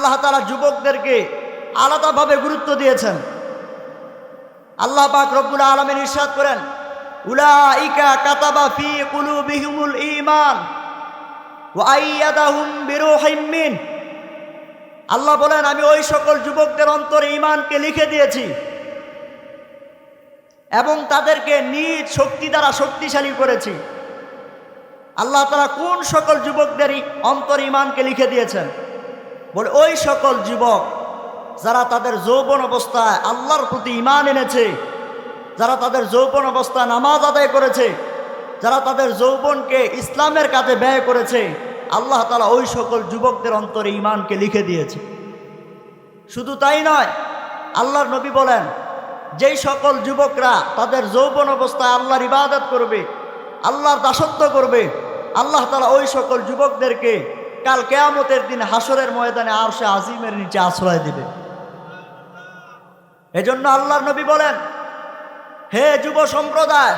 আল্লাহ তাআলা যুবকদেরকে আলাদাভাবে গুরুত্ব দিয়েছেন। আল্লাহ পাক রব্বুল আলামিন ইরশাদ করেন, উলাইকা কাতাবা ফি কুলুবিহিমুল ঈমান ওয়া আইয়াদাহুম বিরূহিম মিন। আল্লাহ বলেন, আমি ওই সকল যুবকদের অন্তরে ঈমানকে লিখে দিয়েছি এবং তাদেরকে নিজ শক্তি দ্বারা শক্তিশালী করেছি। আল্লাহ তাআলা কোন সকল যুবকদের অন্তরে ঈমানকে লিখে দিয়েছেন? বলে ওই সকল যুবক যারা তাদের যৌবন অবস্থায় আল্লাহর প্রতি ঈমান এনেছে, যারা তাদের যৌবন অবস্থায় নামাজ আদায় করেছে, যারা তাদের যৌবনকে ইসলামের কাজে ব্যয় করেছে, আল্লাহ তাআলা ওই সকল যুবকদের অন্তরে ঈমানকে লিখে দিয়েছে। শুধু তাই নয়, আল্লাহর নবী বলেন, যেই সকল যুবকরা তাদের যৌবন অবস্থায় আল্লাহর ইবাদত করবে, আল্লাহর দাসত্ব করবে, আল্লাহ তাআলা ওই সকল যুবকদেরকে কাল কিয়ামতের দিন হাসরের ময়দানে আরশে আজিমের নিচে আশ্রয় দিবে। এজন্য আল্লাহর নবী বলেন, হে যুব সম্প্রদায়,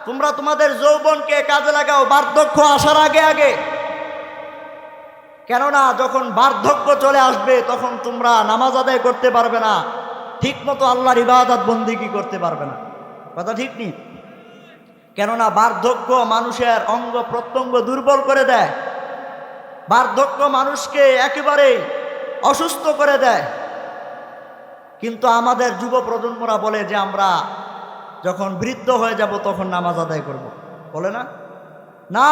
তোমরা তোমাদের যৌবনকে কাজে লাগাও বার্ধক্য আসার আগে আগে। কেননা যখন বার্ধক্য চলে আসবে তখন তোমরা নামাজ আদায় করতে পারবে না, ঠিক মতো আল্লাহর ইবাদত বন্দেগী করতে পারবে না। কথা ঠিক নেই? কেননা বার্ধক্য মানুষের অঙ্গ প্রত্যঙ্গ দুর্বল করে দেয়, বার্ধক্য মানুষকে একেবারে অসুস্থ করে দেয়। কিন্তু আমাদের যুব প্রজন্মরা বলে যে আমরা যখন বৃদ্ধ হয়ে যাব তখন নামাজ আদায় করব, বলে না? না,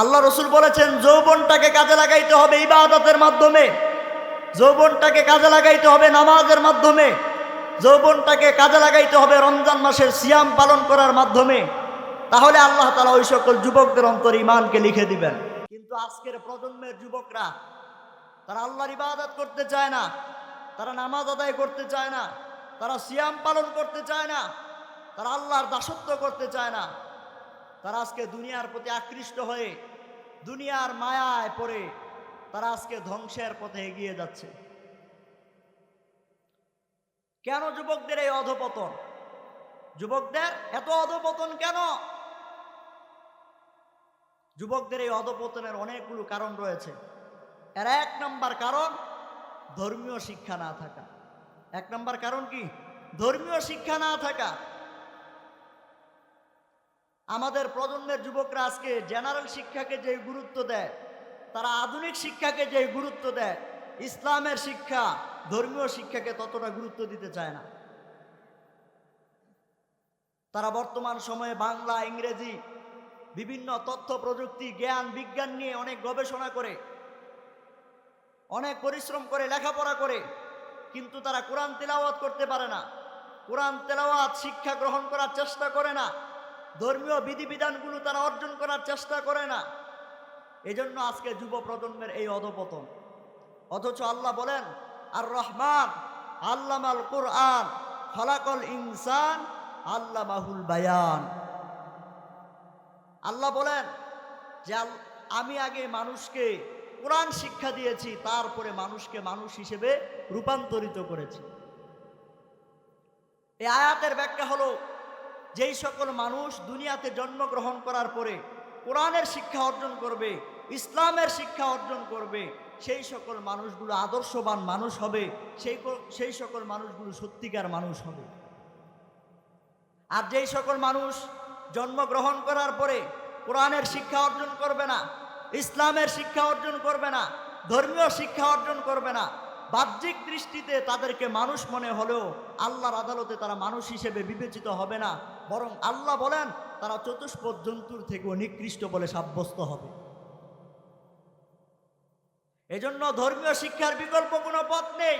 আল্লাহ রসুল বলেছেন যৌবনটাকে কাজে লাগাইতে হবে ইবাদতের মাধ্যমে, যৌবনটাকে কাজে লাগাইতে হবে নামাজের মাধ্যমে, যৌবনটাকে কাজে লাগাইতে হবে রমজান মাসের সিয়াম পালন করার মাধ্যমে। তাহলে আল্লাহ তাআলা ওই সকল যুবকদের অন্তরে ঈমানকে লিখে দিবেন। কিন্তু আজকের প্রজন্মের যুবকরা তারা আল্লাহর ইবাদত করতে চায় না, তারা নামাজ আদায় করতে চায় না, তারা সিয়াম পালন করতে চায় না, তারা আল্লাহর দাসত্ব করতে চায় না। তারা আজকে দুনিয়ার প্রতি আকৃষ্ট হয়ে দুনিয়ার মায়ায় পড়ে তারা আজকে ধ্বংসের পথে এগিয়ে যাচ্ছে। কেন যুবকদের এই অধপতন? যুবকদের এত অধপতন কেন? যুবকদের এই অধপতনের অনেকগুলো কারণ রয়েছে। এর এক নম্বর কারণ ধর্মীয় শিক্ষা না থাকা। এক নম্বর কারণ কি? ধর্মীয় শিক্ষা না থাকা। আমাদের প্রজন্মের যুবকরা আজকে জেনারেল শিক্ষাকে যে গুরুত্ব দেয়, তারা আধুনিক শিক্ষাকে যে গুরুত্ব দেয়, ইসলামের শিক্ষা ধর্মীয় শিক্ষাকে ততটা গুরুত্ব দিতে চায় না। তারা বর্তমান সময়ে বাংলা, ইংরেজি, বিভিন্ন তথ্য প্রযুক্তি, জ্ঞান, বিজ্ঞান নিয়ে অনেক গবেষণা করে, অনেক পরিশ্রম করে, লেখাপড়া করে, কিন্তু তারা কোরআন তেলাওয়াত করতে পারে না, কোরআন তেলাওয়াত শিক্ষা গ্রহণ করার চেষ্টা করে না, ধর্মীয় বিধিবিধানগুলো তারা অর্জন করার চেষ্টা করে না। এজন্য আজকে যুব প্রজন্মের এই অধপতন। অথচ আল্লাহ বলেন, আর রহমান আল্লামাল কুরআন খলাকল ইনসান আল্লামাহুল বায়ান। আল্লাহ বলেন যে আমি আগে মানুষকে কোরআন শিক্ষা দিয়েছি, তারপরে মানুষকে মানুষ হিসেবে রূপান্তরিত করেছি। এই আয়াতের ব্যাখ্যা হলো, যেই সকল মানুষ দুনিয়াতে জন্মগ্রহণ করার পরে কোরআনের শিক্ষা অর্জন করবে, ইসলামের শিক্ষা অর্জন করবে, সেই সকল মানুষগুলো আদর্শবান মানুষ হবে, সেই সকল মানুষগুলো সত্যিকার মানুষ হবে। আর যেই সকল মানুষ জন্মগ্রহণ করার পরে কোরআনের শিক্ষা অর্জন করবে না, ইসলামের শিক্ষা অর্জন করবে না, ধর্মীয় শিক্ষা অর্জন করবে না, বাহ্যিক দৃষ্টিতে তাদেরকে মানুষ মনে হলেও আল্লাহর আদালতে তারা মানুষ হিসেবে বিবেচিত হবে না, বরং আল্লাহ বলেন তারা চতুষ্পদ জন্তুর থেকেও নিকৃষ্ট বলে সাব্যস্ত হবে। এজন্য ধর্মীয় শিক্ষার বিকল্প কোনো পথ নেই।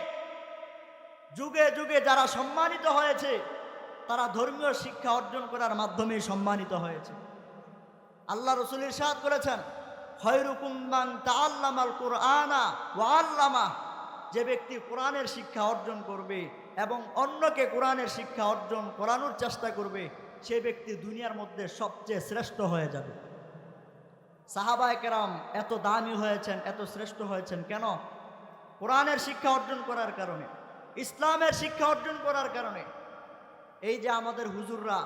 যুগে যুগে যারা সম্মানিত হয়েছে তারা ধর্মীয় শিক্ষা অর্জন করার মাধ্যমে সম্মানিত হয়েছে। আল্লাহ রাসূল ইরশাদ করেছেন, খায়রুকুম মান তাআল্লামাল কুরআনা ওয়া আল্লামা। যে ব্যক্তি কোরআনের শিক্ষা অর্জন করবে এবং অন্যকে কোরআনের শিক্ষা অর্জন করানোর চেষ্টা করবে, সেই ব্যক্তি দুনিয়ার মধ্যে সবচেয়ে শ্রেষ্ঠ হয়ে যাবে। সাহাবায়ে কেরাম এত দামি হয়েছেন, এত শ্রেষ্ঠ হয়েছেন কেন? কোরআনের শিক্ষা অর্জন করার কারণে, ইসলামের শিক্ষা অর্জন করার কারণে। এই যে আমাদের হুজুররা,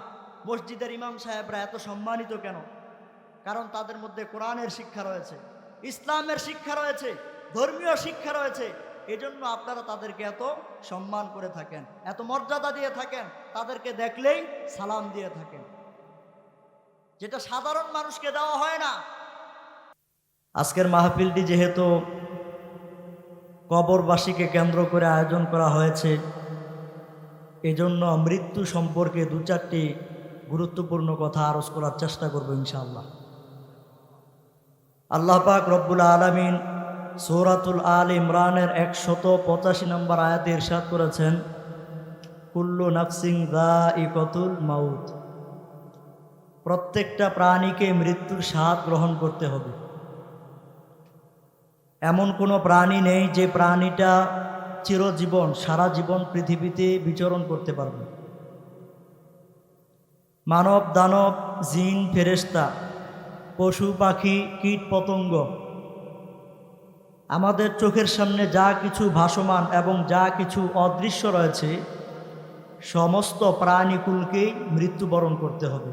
মসজিদের ইমাম সাহেবরা এত সম্মানিত কেন? কারণ তাদের মধ্যে কোরআনের শিক্ষা রয়েছে, ইসলামের শিক্ষা রয়েছে, ধর্মীয় শিক্ষা রয়েছে, এজন্য আপনারা তাদেরকে এত সম্মান করে থাকেন, এত মর্যাদা দিয়ে থাকেন, তাদেরকে দেখলেই সালাম দিয়ে থাকেন, যেটা সাধারণ মানুষকে দেওয়া হয় না। আজকের মাহফিলটি যেহেতু কবরবাসীকে কেন্দ্র করে আয়োজন করা হয়েছে, এজন্য মৃত্যু সম্পর্কে দু চারটি গুরুত্বপূর্ণ কথা আরজ করার চেষ্টা করব ইনশাআল্লাহ। আল্লাহ পাক রব্বুল আলামিন সূরাতুল আল ইমরানের 185 নম্বর আয়াতে ইরশাদ করেছেন, কুল্লু নাফসিন যায়িকাতুল মাউত, প্রত্যেকটা প্রাণীকে মৃত্যুর স্বাদ গ্রহণ করতে হবে। এমন কোনো প্রাণী নেই যে প্রাণীটা চিরজীবন সারা জীবন পৃথিবীতে বিচরণ করতে পারবে। মানব দানব জিন ফেরেশতা পশু পাখি কীট পতঙ্গ, আমাদের চোখের সামনে যা কিছু ভাসমান এবং যা কিছু অদৃশ্য রয়েছে, সমস্ত প্রাণীকুলকেই মৃত্যুবরণ করতে হবে।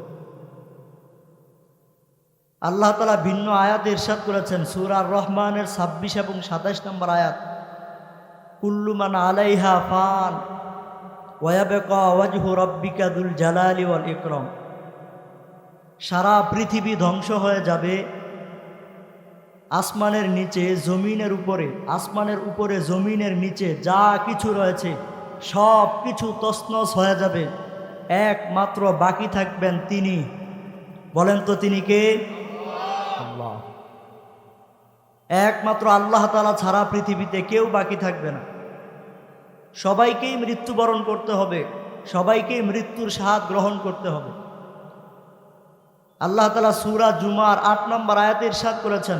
আল্লাহ তাআলা ভিন্ন আয়াতে ইরশাদ করেছেন, সূরা আর রহমানের 26 এবং 27 নম্বর আয়াত, কুল্লু মান আলাইহা ফান ওয়া ইয়াবকা ওয়াজহু রাব্বিকা যুল জালালি ওয়াল ইকরাম, সারা পৃথিবী ধ্বংস হয়ে যাবে, আসমানের নিচে জমিনের উপরে, আসমানের উপরে জমিনের নিচে যা কিছু রয়েছে সব কিছু তছনছ হয়ে যাবে, একমাত্র বাকি থাকবেন তিনি। বলেন তো তিনি কে? আল্লাহ। একমাত্র আল্লাহ তাআলা ছাড়া পৃথিবীতে কেউ বাকি থাকবে না। সবাইকেই মৃত্যুবরণ করতে হবে, সবাইকেই মৃত্যুর স্বাদ গ্রহণ করতে হবে। আল্লাহ তাআলা সূরা জুমার 8 নম্বর আয়াতে ইরশাদ করেছেন,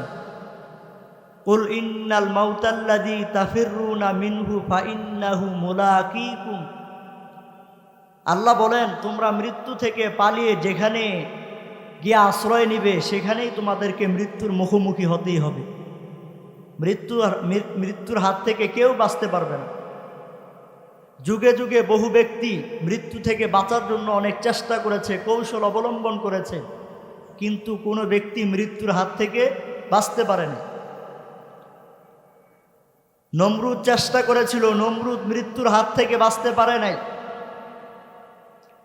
কুল ইন্নাল মাউতাল্লাযী তাফিররুনা মিনহু ফাইন্নাহু মুলাকীকুম, আল্লাহ বলেন তোমরা মৃত্যু থেকে পালিয়ে যেখানে গিয়ে আশ্রয় নিবে সেখানেই তোমাদেরকে মৃত্যুর মুখোমুখি হতেই হবে। মৃত্যুর হাত থেকে কেউ বাঁচতে পারবে না। যুগে যুগে বহু ব্যক্তি মৃত্যু থেকে বাঁচার জন্য অনেক চেষ্টা করেছে, কৌশল অবলম্বন করেছে, কিন্তু কোনো ব্যক্তি মৃত্যুর হাত থেকে বাঁচতে পারেনি। নমরুদ চেষ্টা করেছিল, নমরুদ মৃত্যুর হাত থেকে বাঁচতে পারে নাই।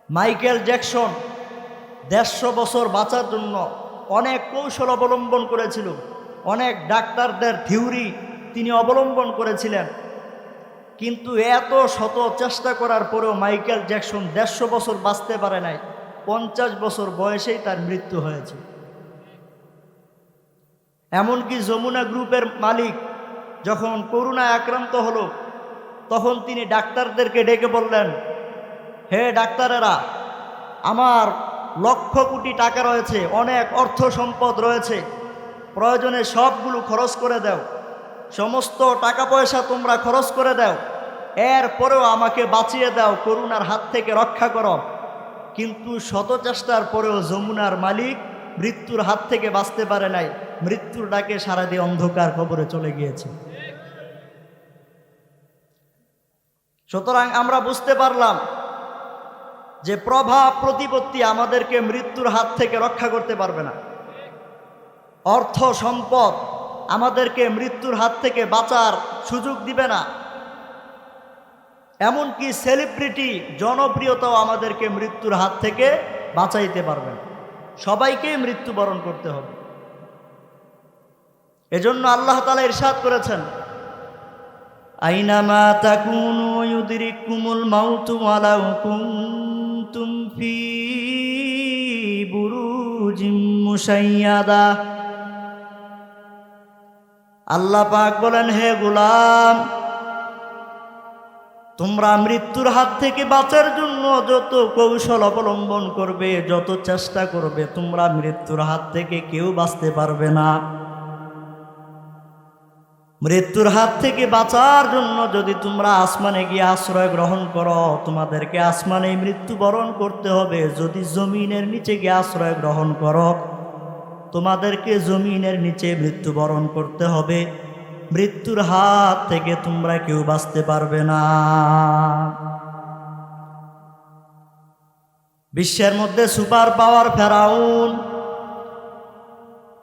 মাইকেল জ্যাকসন 150 বছর বাঁচার জন্য অনেক কৌশল অবলম্বন করেছিল, অনেক ডাক্তারদের থিওরি তিনি অবলম্বন করেছিলেন, কিন্তু এত শত চেষ্টা করার পরেও মাইকেল জ্যাকসন 150 বছর বাঁচতে পারে নাই। 50 বছর বয়সেই তার মৃত্যু হয়েছে। এমনকি যমুনা গ্রুপের মালিক যখন করোনায় আক্রান্ত হলো, তখন তিনি ডাক্তারদেরকে ডেকে বললেন, হে ডাক্তারেরা, আমার লক্ষ কোটি টাকা রয়েছে, অনেক অর্থ সম্পদ রয়েছে, প্রয়োজনে সবগুলো খরচ করে দাও, সমস্ত টাকা পয়সা তোমরা খরচ করে দাও, এরপরেও আমাকে বাঁচিয়ে দাও, করোনার হাত থেকে রক্ষা করো। কিন্তু শত চেষ্টার পরেও যমুনার মালিক মৃত্যুর হাত থেকে বাঁচতে পারে নাই, মৃত্যুর ডাকে সারা দিয়ে অন্ধকার কবরে চলে গিয়েছে। সুতরাং আমরা বুঝতে পারলাম যে প্রভাব প্রতিপত্তি আমাদেরকে মৃত্যুর হাত থেকে রক্ষা করতে পারবে না। অর্থ সম্পদ আমাদেরকে মৃত্যুর হাত থেকে বাঁচার সুযোগ দিবে না। এমনকি সেলিব্রিটি জনপ্রিয়তাও আমাদেরকে মৃত্যুর হাত থেকে বাঁচাইতে পারবে না। সবাইকেই মৃত্যুবরণ করতে হবে। এজন্য আল্লাহ তাআলা ইরশাদ করেছেন, আইনামা তাকুনু ইউদরিকুমুল মাউতু ওয়ালাউ কুনতুম ফি বুরুজিম মুশাইয়াদা। আল্লাহ পাক বলেন, হে গোলাম, তোমরা মৃত্যুর হাত থেকে বাঁচার জন্য যত কৌশল অবলম্বন করবে, যত চেষ্টা করবে, তোমরা মৃত্যুর হাত থেকে কেউ বাঁচতে পারবে না। মৃত্যুর হাত থেকে বাঁচার জন্য যদি তোমরা আসমানে গিয়ে আশ্রয় গ্রহণ করো, তোমাদেরকে আসমানে মৃত্যুবরণ করতে হবে। যদি জমিনের নিচে গিয়ে আশ্রয় গ্রহণ করো, তোমাদেরকে জমিনের নিচে মৃত্যুবরণ করতে হবে। মৃত্যুর হাত থেকে তোমরা কেউ বাঁচতে পারবে না। বিশ্বের মধ্যে সুপার পাওয়ার ফেরাউন,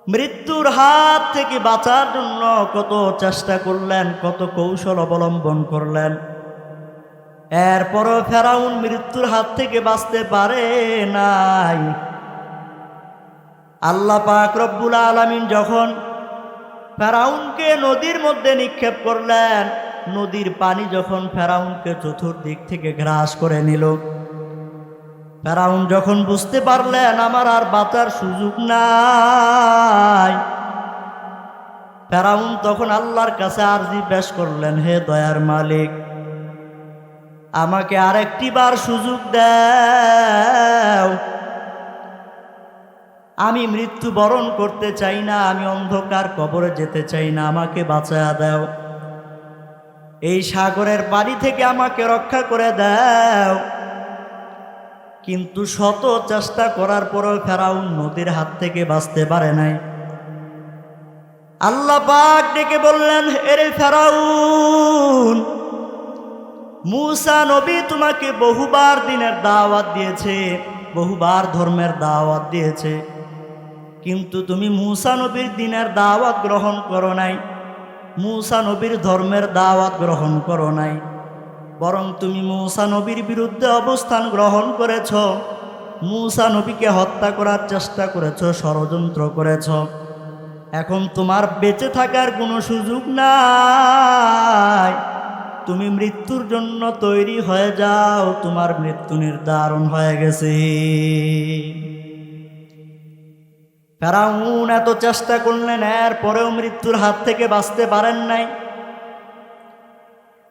মৃত্যুর হাত থেকে বাঁচার জন্য কত চেষ্টা করলেন, কত কৌশল অবলম্বন করলেন। এরপরও ফেরাউন মৃত্যুর হাত থেকে বাঁচতে পারে নাই। আল্লাহ পাক রব্বুল আলামিন যখন ফেরাউনকে নদীর মধ্যে নিক্ষেপ করলেন, নদীর পানি যখন ফেরাউনকে চতুর্দিক থেকে গ্রাস করে নিল, ফেরাউন যখন বুঝতে পারলেন আমার আর বাঁচার সুযোগ নাই, ফেরাউন তখন আল্লাহর কাছে আরজি পেশ করলেন, হে দয়ার মালিক, আমাকে আরেকটি বার সুযোগ দাও, আমি মৃত্যু বরণ করতে চাই না, আমি অন্ধকার কবরে যেতে চাই না, আমাকে বাঁচায়া দাও, এই সাগরের পানি থেকে আমাকে রক্ষা করে দাও। কিন্তু শত চেষ্টা করার পরও ফেরাউন নদীর হাত থেকে বাঁচতে পারে নাই। আল্লাহ পাক ডেকে বললেন, এরে ফেরাউন, মূসা নবী তোমাকে বহুবার দিনের দাওয়াত দিয়েছে, বহুবার ধর্মের দাওয়াত দিয়েছে, কিন্তু তুমি মূসা নবীর দিনের দাওয়াত গ্রহণ করো নাই, মূসা নবীর ধর্মের দাওয়াত গ্রহণ করো নাই, বরং তুমি মূসা নবীর বিরুদ্ধে অবস্থান গ্রহণ করেছ, মূসা নবীকে হত্যা করার চেষ্টা করেছ, ষড়যন্ত্র করেছ। এখন তোমার বেঁচে থাকার কোনো সুযোগ নাই, তুমি মৃত্যুর জন্য তৈরি হয়ে যাও, তোমার মৃত্যু নির্ধারণ হয়ে গেছে। ফেরাউন এত চেষ্টা করলেন, এরপরেও মৃত্যুর হাত থেকে বাঁচতে পারেন নাই।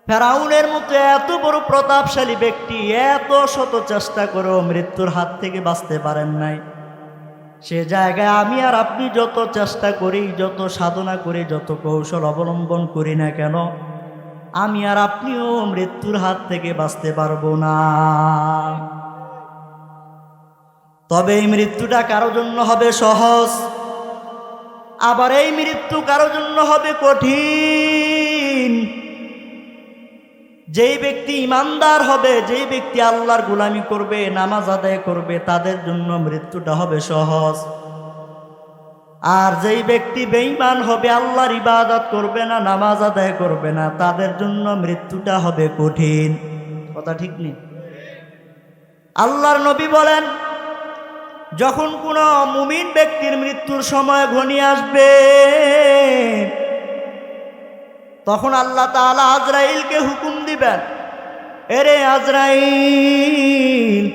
ফেরাউনের মতো এত বড় প্রতাপশালী ব্যক্তি এত শত চেষ্টা করেও মৃত্যুর হাত থেকে বাঁচতে পারেন নাই। সে জায়গায় আমি আর আপনি যত চেষ্টা করি, যত সাধনা করি, যত কৌশল অবলম্বন করি না কেন, আমি আর আপনিও মৃত্যুর হাত থেকে বাঁচতে পারবো না। তবে এই মৃত্যুটা কারো জন্য হবে সহজ, আবার এই মৃত্যু কারো জন্য হবে কঠিন। যেই ব্যক্তি ইমানদার হবে, যেই ব্যক্তি আল্লাহর গোলামি করবে, নামাজ আদায় করবে, তাদের জন্য মৃত্যুটা হবে সহজ। আর যেই ব্যক্তি বেঈমান হবে, আল্লাহর ইবাদত করবে না, নামাজ আদায় করবে না, তাদের জন্য মৃত্যুটা হবে কঠিন। কথা ঠিক নেই? আল্লাহর নবী বলেন, যখন কোনো মুমিন ব্যক্তির মৃত্যুর সময় ঘনিয়ে আসবে, তখন আল্লাহ তাআলা আজরাইলকে হুকুম দিবেন, এরে আজরাইল,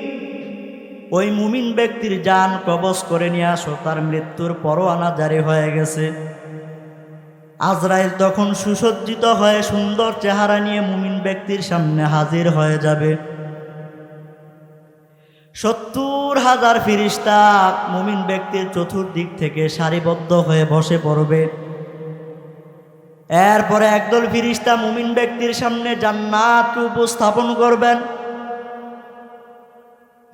ওই মুমিন ব্যক্তির জান কবজ করে নিয়ে আসো, তার মৃত্যুর পরোয়ানা জারি হয়ে গেছে। আজরাইল তখন সুসজ্জিত হয়ে সুন্দর চেহারা নিয়ে মুমিন ব্যক্তির সামনে হাজির হয়ে যাবে। 70,000 ফেরেশতা মুমিন ব্যক্তির চতুর্দিক থেকে সারিবদ্ধ হয়ে বসে পড়বে। এরপরে একদল ফেরেশতা মুমিন ব্যক্তির সামনে জান্নাতকে উপস্থাপন করবেন।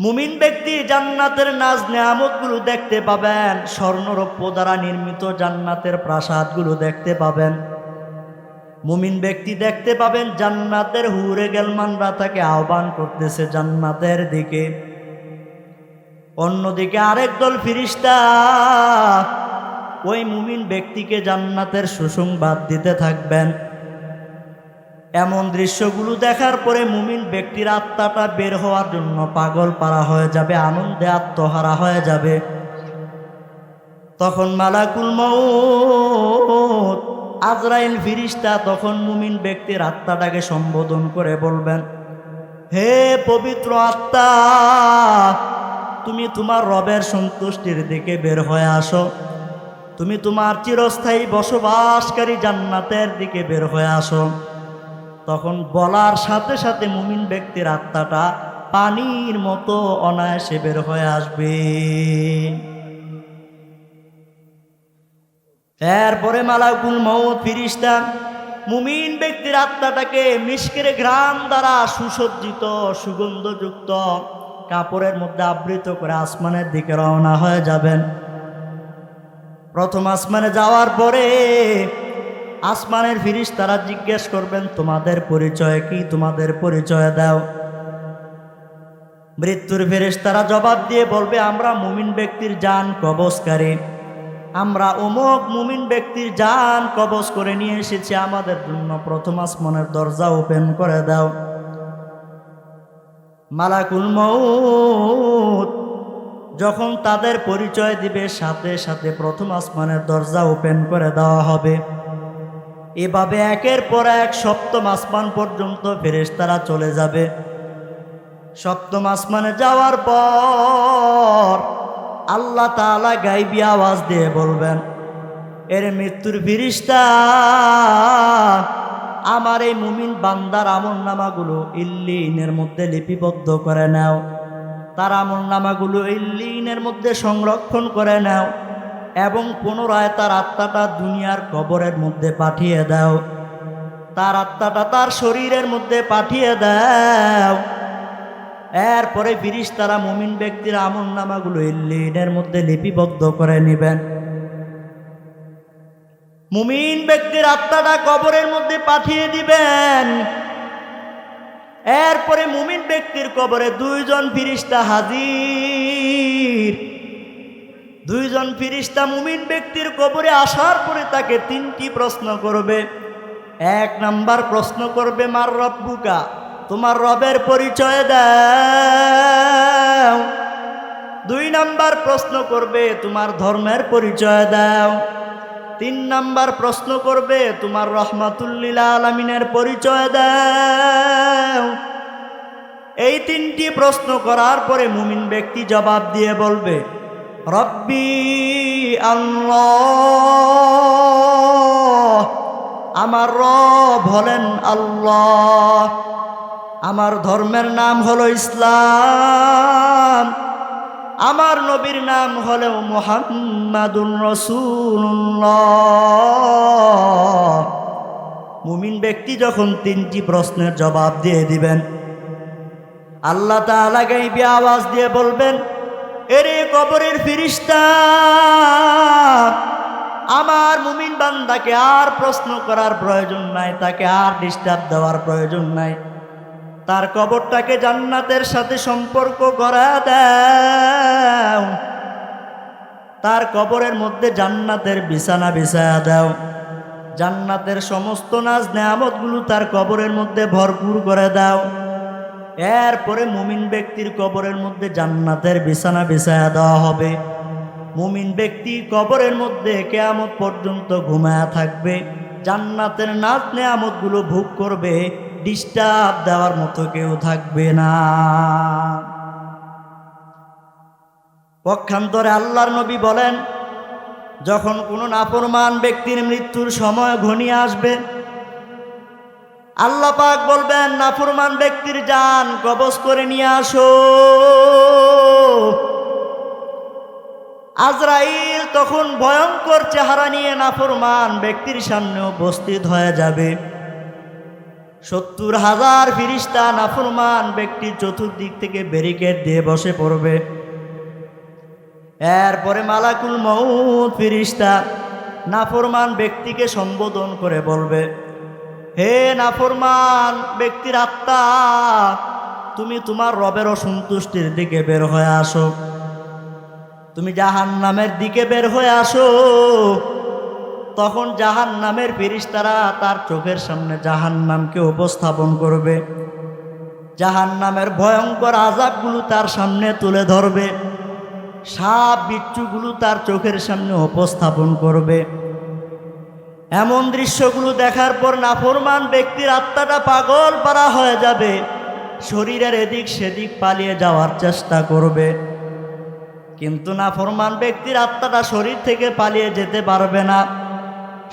মুমিন ব্যক্তি জান্নাতের নাজ নেয়ামতগুলো দেখতে পাবেন, স্বর্ণরৌপ্য দ্বারা নির্মিত জান্নাতের প্রাসাদগুলো দেখতে পাবেন। মুমিন ব্যক্তি দেখতে পাবেন জান্নাতের হুরে গেলমানরা তাকে আহ্বান করতেছে জান্নাতের দিকে। অন্যদিকে আরেক দল ফেরেশতা ওই মুমিন ব্যক্তিকে জান্নাতের সুসংবাদ দিতে থাকবেন। এমন দৃশ্যগুলো দেখার পরে মুমিন ব্যক্তির আত্মাটা বের হওয়ার জন্য পাগল পারা হয়ে যাবে, আনন্দে আত্মহারা হয়ে যাবে। তখন মালাকুল মউত আজরাইল ফেরেশতা তখন মুমিন ব্যক্তির আত্মাটাকে সম্বোধন করে বলবেন, হে পবিত্র আত্মা, তুমি তোমার রবের সন্তুষ্টির দিকে বের হয়ে আসো, তুমি তোমার চিরস্থায়ী বসবাসকারী জান্নাতের দিকে বের হয়ে আসো। তখন বলার সাথে সাথে মুমিন ব্যক্তির আত্মাটা পানির মতো অনায়াসে বের হয়ে আসবে। এরপরে মালাকুল মউত ফেরেশতা মুমিন ব্যক্তির আত্মাটাকে মিশকের ঘ্রাণ দ্বারা সুসজ্জিত সুগন্ধযুক্ত কাপড়ের মধ্যে আবৃত করে আসমানের দিকে রওনা হয়ে যাবেন। প্রথম আসমানে যাওয়ার পরে আসমানের ফেরেশতারা জিজ্ঞেস করবেন, তোমাদের পরিচয় কি, তোমাদের পরিচয় দাও। মৃত্যুর ফেরেশতারা জবাব দিয়ে বলবে, আমরা মুমিন ব্যক্তির জান কবজকারী, আমরা অমুক মুমিন ব্যক্তির জান কবজ করে নিয়ে এসেছি, আমাদের জন্য প্রথম আসমানের দরজা ওপেন করে দাও। মালাকুল মউত যখন তাদের পরিচয় দিবে, সাথে সাথে প্রথম আসমানের দরজা ওপেন করে দেওয়া হবে। এভাবে একের পর এক সপ্তম আসমান পর্যন্ত ফেরেশতারা চলে যাবে। সপ্তম আসমানে যাওয়ার পর আল্লাহ তাআলা গায়বী আওয়াজ দিয়ে বলবেন, এর মৃত্যুর ফেরেশতা, আমার এই মুমিন বান্দার আমলনামাগুলো ইল্লিনের মধ্যে লিপিবদ্ধ করে নাও। তার আমলনামাগুলো ইল্লিনের মধ্যে সংরক্ষণ করে নাও এবং পুনরায় তার আত্মাটা দুনিয়ার কবরের মধ্যে পাঠিয়ে দাও। তার আত্মাটা তার শরীরের মধ্যে পাঠিয়ে দাও। এরপরে ফেরেশতারা মুমিন ব্যক্তির আমলনামাগুলো ইল্লিনের মধ্যে লিপিবদ্ধ করে নেবেন। মুমিন ব্যক্তির আত্মাটা কবরের মধ্যে পাঠিয়ে দিবেন। এরপরে মুমিন ব্যক্তির কবরে দুইজন ফেরেশতা হাজির। দুইজন ফেরেশতা মুমিন ব্যক্তির কবরে আসার পরে তাকে তিনটি প্রশ্ন করবে। এক নাম্বার প্রশ্ন করবে, মার রব্বুকা, তোমার রবের পরিচয় দাও। দুই নাম্বার প্রশ্ন করবে, তোমার ধর্মের পরিচয় দাও। তিন নাম্বার প্রশ্ন করবে, তোমার রহমাতুল্লিল আলামিনের পরিচয় দাও। এই তিনটি প্রশ্ন করার পরে মুমিন ব্যক্তি জবাব দিয়ে বলবে, রব্বি আল্লাহ, আমার রব হলেন আল্লাহ, আমার ধর্মের নাম হলো ইসলাম, আমার নবীর নাম হলো মুহাম্মাদুর রাসূলুল্লাহ। মুমিন ব্যক্তি যখন তিনটি প্রশ্নের জবাব দিয়ে দিবেন, আল্লাহ তাআলা গায়বী আওয়াজ দিয়ে বলবেন, এরে কবরের ফেরেশতা, আমার মুমিন বান্দাকে আর প্রশ্ন করার প্রয়োজন নাই, তাকে আর ডিস্টার্ব দেওয়ার প্রয়োজন নাই। তার কবরটাকে জান্নাতের সাথে সম্পর্ক করা দাও। তার কবরের মধ্যে জান্নাতের বিছানা বিছায়া দাও। জান্নাতের সমস্ত নাজ নেয়ামতগুলো তার কবরের মধ্যে ভরপুর করে দাও। এরপরে মুমিন ব্যক্তির কবরের মধ্যে জান্নাতের বিছানা বিছায়া দেওয়া হবে। মুমিন ব্যক্তি কবরের মধ্যে কিয়ামত পর্যন্ত ঘুমায়া থাকবে, জান্নাতের নাজ নেয়ামতগুলো ভোগ করবে, ডিস্টার্ব দেওয়ার মতো কেউ থাকবে না। পক্ষান্তরে আল্লাহর নবী বলেন, যখন কোনো নাফরমান ব্যক্তির মৃত্যুর সময় ঘনিয়ে আসবে, আল্লাহ পাক বলবেন, নাফরমান ব্যক্তির জান কবজ করে নিয়ে আসো। আজরাইল তখন ভয়ঙ্কর চেহারা নিয়ে নাফরমান ব্যক্তির সামনে উপস্থিত হয়ে যাবে। 70,000 ফেরেশতা নাফরমান ব্যক্তির চতুর্দিক থেকে ব্যারিকেড দিয়ে বসে পড়বে। এরপরে মালাকুল মউত ফেরেশতা নাফরমান ব্যক্তিকে সম্বোধন করে বলবে, হে নাফরমান ব্যক্তির আত্মা, তুমি তোমার রবের অসন্তুষ্টির দিকে বের হয়ে আসো, তুমি জাহান্নামের দিকে বের হয়ে আসো। তখন জাহান্নামের ফেরেশতারা তার চোখের সামনে জাহান্নামকে উপস্থাপন করবে। জাহান্নামের ভয়ঙ্কর আযাবগুলো তার সামনে তুলে ধরবে। সাপ বিচ্ছুগুলো তার চোখের সামনে উপস্থাপন করবে। এমন দৃশ্যগুলো দেখার পর নাফরমান ব্যক্তির আত্মাটা পাগল পারা হয়ে যাবে, শরীরের এদিক সেদিক পালিয়ে যাওয়ার চেষ্টা করবে। কিন্তু নাফরমান ব্যক্তির আত্মাটা শরীর থেকে পালিয়ে যেতে পারবে না,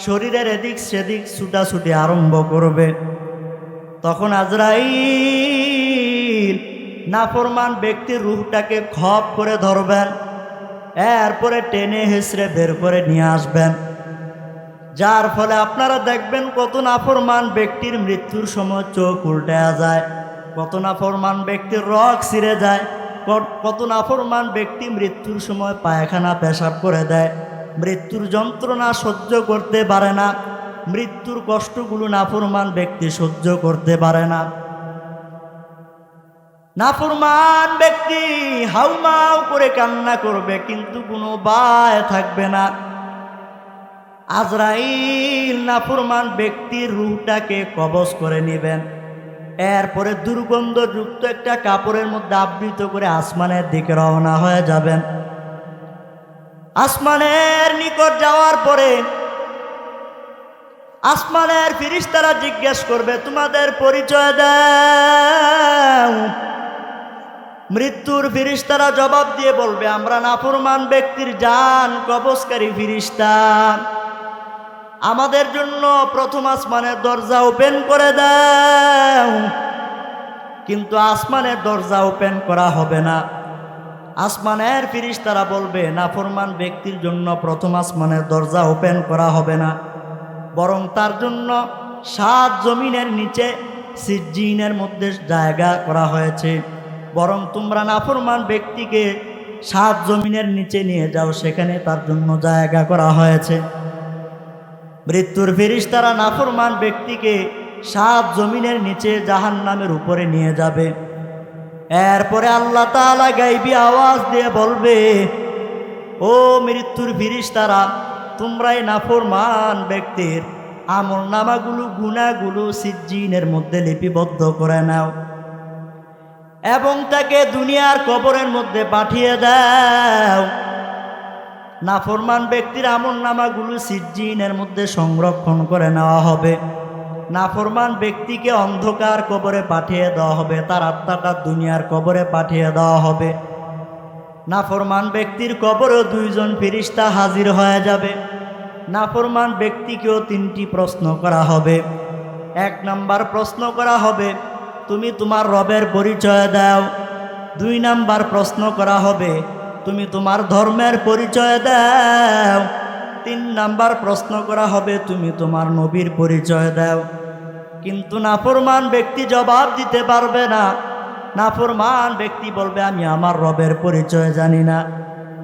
শরীরের এদিক সেদিক ছুটাছুটি আরম্ভ করবে। তখন আজরাইল নাফরমান ব্যক্তির রূহটাকে খপ করে ধরবেন, এরপরে টেনে হেঁচড়ে বের করে নিয়ে আসবেন। যার ফলে আপনারা দেখবেন কত নাফরমান ব্যক্তির মৃত্যুর সময় চোখ উল্টায়া যায়, কত নাফরমান ব্যক্তির রগ ছিঁড়ে যায়, কত নাফরমান ব্যক্তি মৃত্যুর সময় পায়খানা পেশাব করে দেয়। মৃত্যুর যন্ত্রণা সহ্য করতে পারে না, মৃত্যুর কষ্টগুলো নাফরমান ব্যক্তি সহ্য করতে পারে না। নাফরমান ব্যক্তি হাউমাউ করে কান্না করবে, কিন্তু কোনো উপায় থাকবে না। আজরাইল নাফরমান ব্যক্তির রূহটাকে কবজ করে নেবেন। এরপরে দুর্গন্ধযুক্ত একটা কাপড়ের মধ্যে আবৃত করে আসমানের দিকে রওনা হয়ে যাবেন। আসমানের নিকট যাওয়ার পরে আসমানের ফেরেশতারা জিজ্ঞেস করবে, তোমাদের পরিচয় দাও। মৃত্যুর ফেরেশতারা জবাব দিয়ে বলবে, আমরা নাফরমান ব্যক্তির জান কবজকারী ফেরেশতা, আমাদের জন্য প্রথম আসমানের দরজা ওপেন করে দাও। কিন্তু আসমানের দরজা ওপেন করা হবে না। আসমানের ফেরেশতারা বলবে, নাফরমান ব্যক্তির জন্য প্রথম আসমানের দরজা ওপেন করা হবে না, বরং তার জন্য 7 জমিনের নিচে সিজ্জিনের মধ্যে জায়গা করা হয়েছে। বরং তোমরা নাফরমান ব্যক্তিকে 7 জমিনের নিচে নিয়ে যাও, সেখানে তার জন্য জায়গা করা হয়েছে। মৃত্যুর ফেরেশতারা নাফরমান ব্যক্তিকে 7 জমিনের নিচে জাহান্নামের উপরে নিয়ে যাবে। এরপরে আল্লাহ তাআলা গায়বী আওয়াজ দিয়ে বলবে, ও মৃত্যুর ফেরেশতারা, তোমরাই নাফরমান ব্যক্তির আমলনামাগুলো, গুনাহগুলো সিজ্জিনের মধ্যে লিপিবদ্ধ করে নাও এবং তাকে দুনিয়ার কবরের মধ্যে পাঠিয়ে দাও। নাফরমান ব্যক্তির আমলনামাগুলো সিজ্জিনের মধ্যে সংরক্ষণ করে নেওয়া হবে। নাফরমান ব্যক্তিকে অন্ধকার কবরে পাঠিয়ে দেওয়া হবে, তার আত্মাটা দুনিয়ার কবরে পাঠিয়ে দেওয়া হবে। নাফরমান ব্যক্তির কবরে 2 জন ফেরেশতা হাজির হয়ে যাবে। নাফরমান ব্যক্তিকেও 3টি প্রশ্ন করা হবে। 1 নাম্বার প্রশ্ন করা হবে, তুমি তোমার রবের পরিচয় দাও। 2 নাম্বার প্রশ্ন করা হবে, তুমি তোমার ধর্মের পরিচয় দাও। 3 নাম্বার প্রশ্ন করা হবে, তুমি তোমার নবীর পরিচয় দাও। কিন্তু নাফরমান ব্যক্তি জবাব দিতে পারবে না। নাফরমান ব্যক্তি বলবে, আমি আমার রবের পরিচয় জানি না,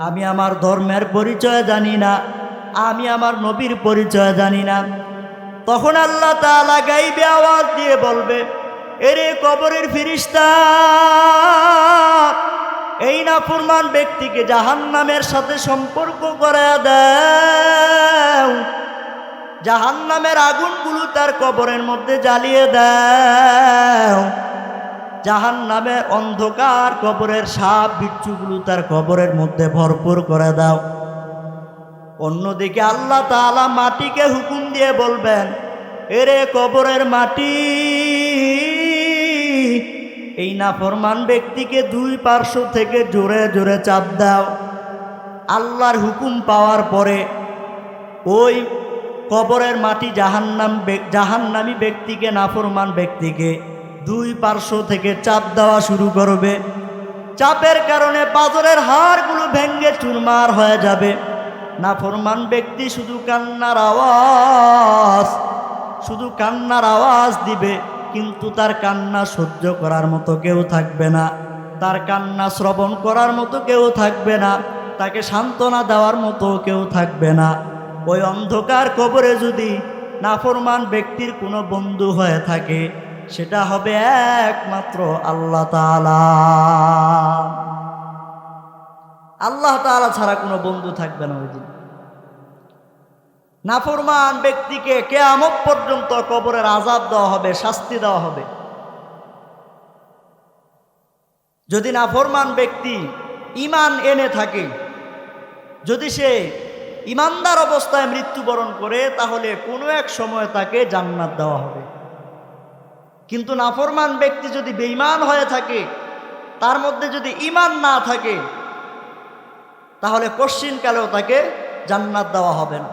আমি আমার ধর্মের পরিচয় জানি না, আমি আমার নবীর পরিচয় জানি না। তখন আল্লাহ তাআলা গায়বী আওয়াজ দিয়ে বলবে, এরে কবরের ফেরেশতা, এই নাফরমান ব্যক্তিকে জাহান্নামের সাথে সম্পর্ক করে দাও, জাহান্নামের আগুনগুলো তার কবরের মধ্যে জ্বালিয়ে দাও, জাহান্নামের অন্ধকার কবরের সাপ বিচ্ছুগুলো তার কবরের মধ্যে ভরপুর করে দাও। অন্যদিকে আল্লাহ তাআলা মাটিকে হুকুম দিয়ে বলবেন, এরে কবরের মাটি, এই নাফরমান ব্যক্তিকে 2 পার্শ্ব থেকে জোরে জোরে চাপ দাও। আল্লাহর হুকুম পাওয়ার পরে ওই কবরের মাটি জাহান্নামী ব্যক্তিকে, নাফরমান ব্যক্তিকে 2 পার্শ্ব থেকে চাপ দেওয়া শুরু করবে। চাপের কারণে পাঁজরের হাড়গুলো ভেঙে চুরমার হয়ে যাবে। নাফরমান ব্যক্তি শুধু কান্নার আওয়াজ দিবে, কিন্তু তার কান্না সহ্য করার মতো কেউ থাকবে না, তার কান্না শ্রবণ করার মতো কেউ থাকবে না, তাকে সান্ত্বনা দেওয়ার মতো কেউ থাকবে না। ওই অন্ধকার কবরে যদি নাফরমান ব্যক্তির কোনো বন্ধু হয়ে থাকে, সেটা হবে একমাত্র আল্লাহ তাআলা। আল্লাহ তাআলা ছাড়া কোনো বন্ধু থাকবে না ওই দিন। নাফরমান ব্যক্তিকে কিয়ামত পর্যন্ত কবরের আযাব দেওয়া হবে, শাস্তি দেওয়া হবে। যদি নাফরমান ব্যক্তি ঈমান এনে থাকে, যদি সে ঈমানদার অবস্থায় মৃত্যুবরণ করে, তাহলে কোনো এক সময় তাকে জান্নাত দেওয়া হবে। কিন্তু নাফরমান ব্যক্তি যদি বেঈমান হয়ে থাকে, তার মধ্যে যদি ঈমান না থাকে, তাহলে কশ্চিনকালেও তাকে জান্নাত দেওয়া হবে না।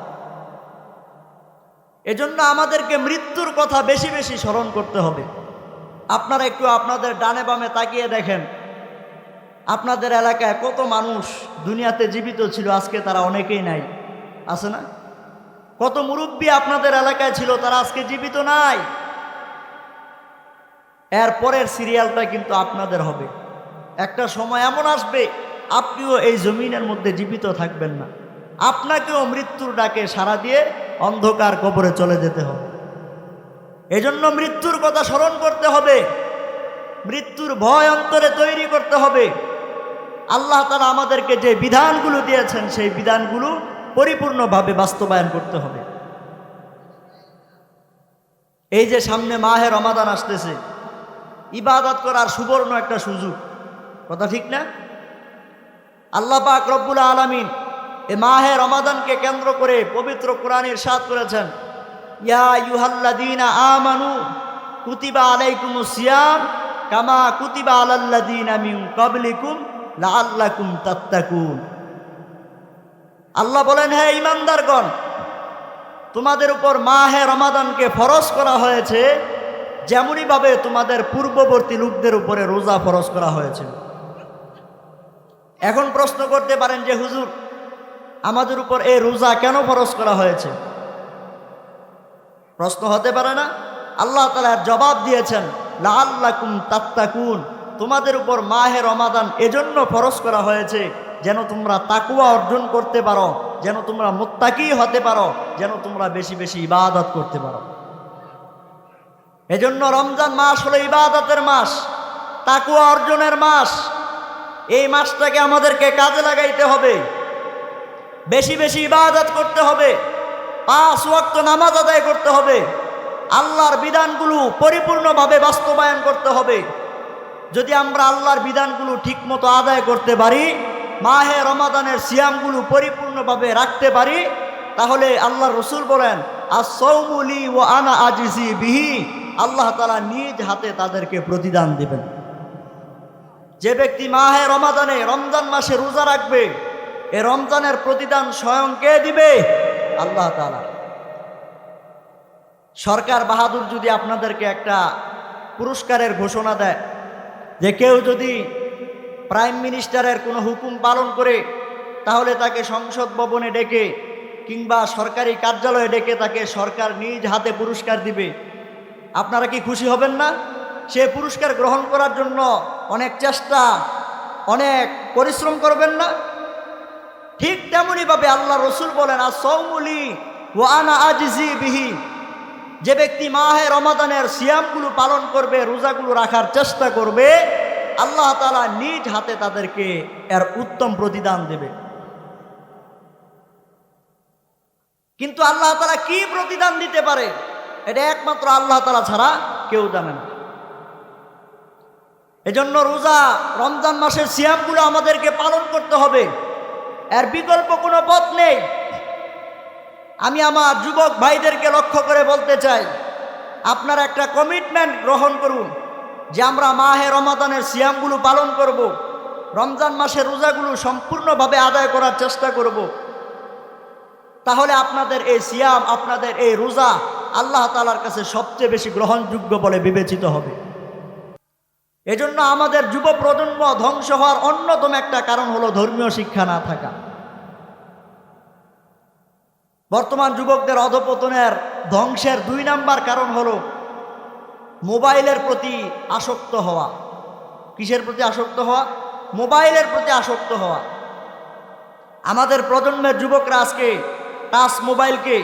এজন্য আমাদেরকে মৃত্যুর কথা বেশি বেশি স্মরণ করতে হবে। আপনারা একটু আপনাদের ডানে বামে তাকিয়ে দেখেন, আপনাদের এলাকায় কত মানুষ দুনিয়াতে জীবিত ছিল, আজকে তারা অনেকেই নাই, আছে না? কত মুরব্বী আপনাদের এলাকায় ছিল, তারা আজকে জীবিত নাই। এর পরের সিরিয়ালটা কিন্তু আপনাদের হবে। একটা সময় এমন আসবে, আপনিও এই জমিনের মধ্যে জীবিত থাকবেন না, আপনাকেও মৃত্যুর ডাকে সাড়া দিয়ে অন্ধকার কবরে চলে যেতে হবে। এজন্য মৃত্যুর কথা স্মরণ করতে হবে, মৃত্যুর ভয় অন্তরে তৈরি করতে হবে। আল্লাহ তাআলা আমাদেরকে যে বিধানগুলো দিয়েছেন, সেই বিধানগুলো পরিপূর্ণভাবে বাস্তবায়ন করতে হবে। এই যে সামনে মাহে রমাদান আসতেছে, ইবাদত করার সুবর্ণ একটা সুযোগ, কথা ঠিক না? আল্লাহ পাক রব্বুল আলামিন এই মাহে রমাদানকে কেন্দ্র করে পবিত্র কোরআনে ইরশাদ করেছেন, ইয়া আইয়ুহাল্লাযীনা আমানু কুতিবা আলাইকুমুস সিয়াম কামা কুতিবা আলাল্লাযীনা মিন ক্বাবলিকুম লাআল্লাকুম তাত্তাকুন। আল্লাহ বলেন, হে ঈমানদারগণ, তোমাদের উপর মাহে রমাদানকে ফরজ করা হয়েছে যেমনইভাবে তোমাদের পূর্ববর্তী লোকদের উপরে রোজা ফরজ করা হয়েছে। এখন প্রশ্ন করতে পারেন যে হুজুর, আমাদের উপর এই রোজা কেন ফরজ করা হয়েছে? প্রশ্ন হতে পারে না? আল্লাহ তাআলা জবাব দিয়েছেন, লাআল্লাকুম তাত্তাকুন, তোমাদের উপর মাহে রমাদান এজন্য ফরজ করা হয়েছে যেন তোমরা তাকওয়া অর্জন করতে পারো, যেন তোমরা মুত্তাকি হতে পারো, যেন তোমরা বেশি বেশি ইবাদত করতে পারো। এজন্য রমজান মাস হলো ইবাদতের মাস, তাকওয়া অর্জনের মাস। এই মাসটাকে আমাদেরকে কাজে লাগাইতে হবে, বেশি বেশি ইবাদত করতে হবে, 5 ওয়াক্ত নামাজ আদায় করতে হবে, আল্লাহর বিধানগুলো পরিপূর্ণভাবে বাস্তবায়ন করতে হবে। যদি আমরা আল্লাহর বিধানগুলো ঠিকমতো আদায় করতে পারি, মাহে রমাদানের সিয়ামগুলো পরিপূর্ণভাবে রাখতে পারি, তাহলে আল্লাহর রাসূল বলেন, আস-সাওমু লি ওয়া আনা আজিজি বিহি, আল্লাহ তাআলা নিজ হাতে তাদেরকে প্রতিদান দিবেন। যে ব্যক্তি মাহে রমাদানে, রমজান মাসে রোজা রাখবে, এই রমজানের প্রতিদান স্বয়ং কে দিবে? আল্লাহ তাআলা। সরকার বাহাদুর যদি আপনাদেরকে একটা পুরস্কারের ঘোষণা দেয় যে কেউ যদি প্রাইম মিনিস্টারের কোনো হুকুম পালন করে, তাহলে তাকে সংসদ ভবনে ডেকে কিংবা সরকারি কার্যালয়ে ডেকে তাকে সরকার নিজ হাতে পুরস্কার দিবে, আপনারা কি খুশি হবেন না? সে পুরস্কার গ্রহণ করার জন্য অনেক চেষ্টা, অনেক পরিশ্রম করবেন না? ঠিক তেমনইভাবে আল্লাহ রাসূল বলেন, আস-সাওমু লি ওয়া আনা আজিজি বিহি, যে ব্যক্তি মাহে রমাদানের সিয়ামগুলো পালন করবে, রোজাগুলো রাখার চেষ্টা করবে, আল্লাহ তাআলা নিজ হাতে তাদেরকে এর উত্তম প্রতিদান দেবে। কিন্তু আল্লাহ তাআলা কি প্রতিদান দিতে পারে এটা একমাত্র আল্লাহ তাআলা ছাড়া কেউ জানে না। এজন্য রোজা, রমজান মাসের সিয়ামগুলো আমাদেরকে পালন করতে হবে, এর বিকল্প কোনো পথ নেই। আমি আমার যুবক ভাইদেরকে লক্ষ্য করে বলতে চাই, আপনারা একটা কমিটমেন্ট গ্রহণ করুন যে আমরা মাহে রমাদানের সিয়ামগুলো পালন করব, রমজান মাসের রোজাগুলো সম্পূর্ণভাবে আদায় করার চেষ্টা করব। তাহলে আপনাদের এই সিয়াম, আপনাদের এই রোজা আল্লাহ তাআলার কাছে সবচেয়ে বেশি গ্রহণযোগ্য বলে বিবেচিত হবে। এজন্য আমাদের যুব প্রজন্ম ধ্বংস হওয়ার অন্যতম একটা কারণ হলো ধর্মীয় শিক্ষা না থাকা। বর্তমান যুবকদের অধপতনের ধ্বংসের 2 নাম্বার কারণ হলো মোবাইলের প্রতি আসক্ত হওয়া। কিসের প্রতি আসক্ত হওয়া? মোবাইলের প্রতি আসক্ত হওয়া। আমাদের প্রজন্মের যুবকরা আজকে টাচ মোবাইলকে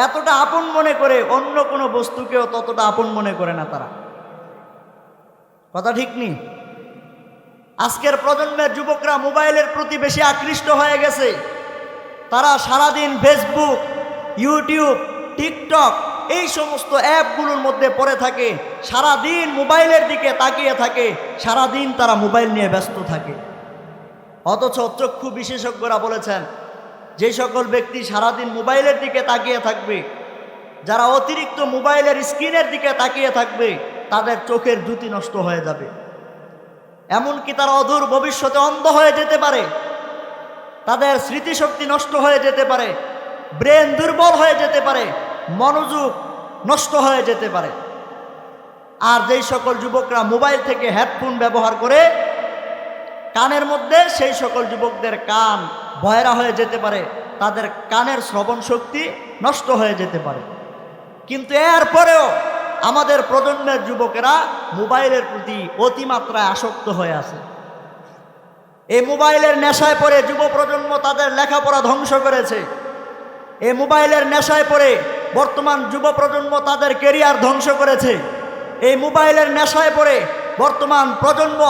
এতটা আপন মনে করে, অন্য কোনো বস্তুকেও ততটা আপন মনে করে না তারা, কথা ঠিক নেই? আজকের প্রজন্মের যুবকরা মোবাইলের প্রতি বেশি আকৃষ্ট হয়ে গেছে। তারা সারাদিন ফেসবুক, ইউটিউব, টিকটক এই সমস্ত অ্যাপগুলোর মধ্যে পড়ে থাকে, সারাদিন মোবাইলের দিকে তাকিয়ে থাকে, সারাদিন তারা মোবাইল নিয়ে ব্যস্ত থাকে। অথচ চক্ষু বিশেষজ্ঞরা বলেছেন, যে সকল ব্যক্তি সারাদিন মোবাইলের দিকে তাকিয়ে থাকবে, যারা অতিরিক্ত মোবাইলের স্ক্রিনের দিকে তাকিয়ে থাকবে, তাদের চোখের জ্যোতি নষ্ট হয়ে যাবে, এমনকি তারা অদূর ভবিষ্যতে অন্ধ হয়ে যেতে পারে, তাদের স্মৃতিশক্তি নষ্ট হয়ে যেতে পারে, ব্রেন দুর্বল হয়ে যেতে পারে, মনোযোগ নষ্ট হয়ে যেতে পারে। আর যেই সকল যুবকরা মোবাইল থেকে হেডফোন ব্যবহার করে কানের মধ্যে, সেই সকল যুবকদের কান বয়রা হয়ে যেতে পারে, তাদের কানের শ্রবণ শক্তি নষ্ট হয়ে যেতে পারে। কিন্তু এরপরেও আমাদের প্রজন্মের যুবকেরা মোবাইলের প্রতি অতিমাত্রায় আসক্ত হয়ে আছে। এই মোবাইলের নেশায় পড়ে যুব প্রজন্ম তাদের লেখাপড়া ধ্বংস করেছে। এই মোবাইলের নেশায় পড়ে বর্তমান যুব প্রজন্ম তাদের ক্যারিয়ার ধ্বংস করেছে। এই মোবাইলের নেশায় পড়ে বর্তমান প্রজন্ম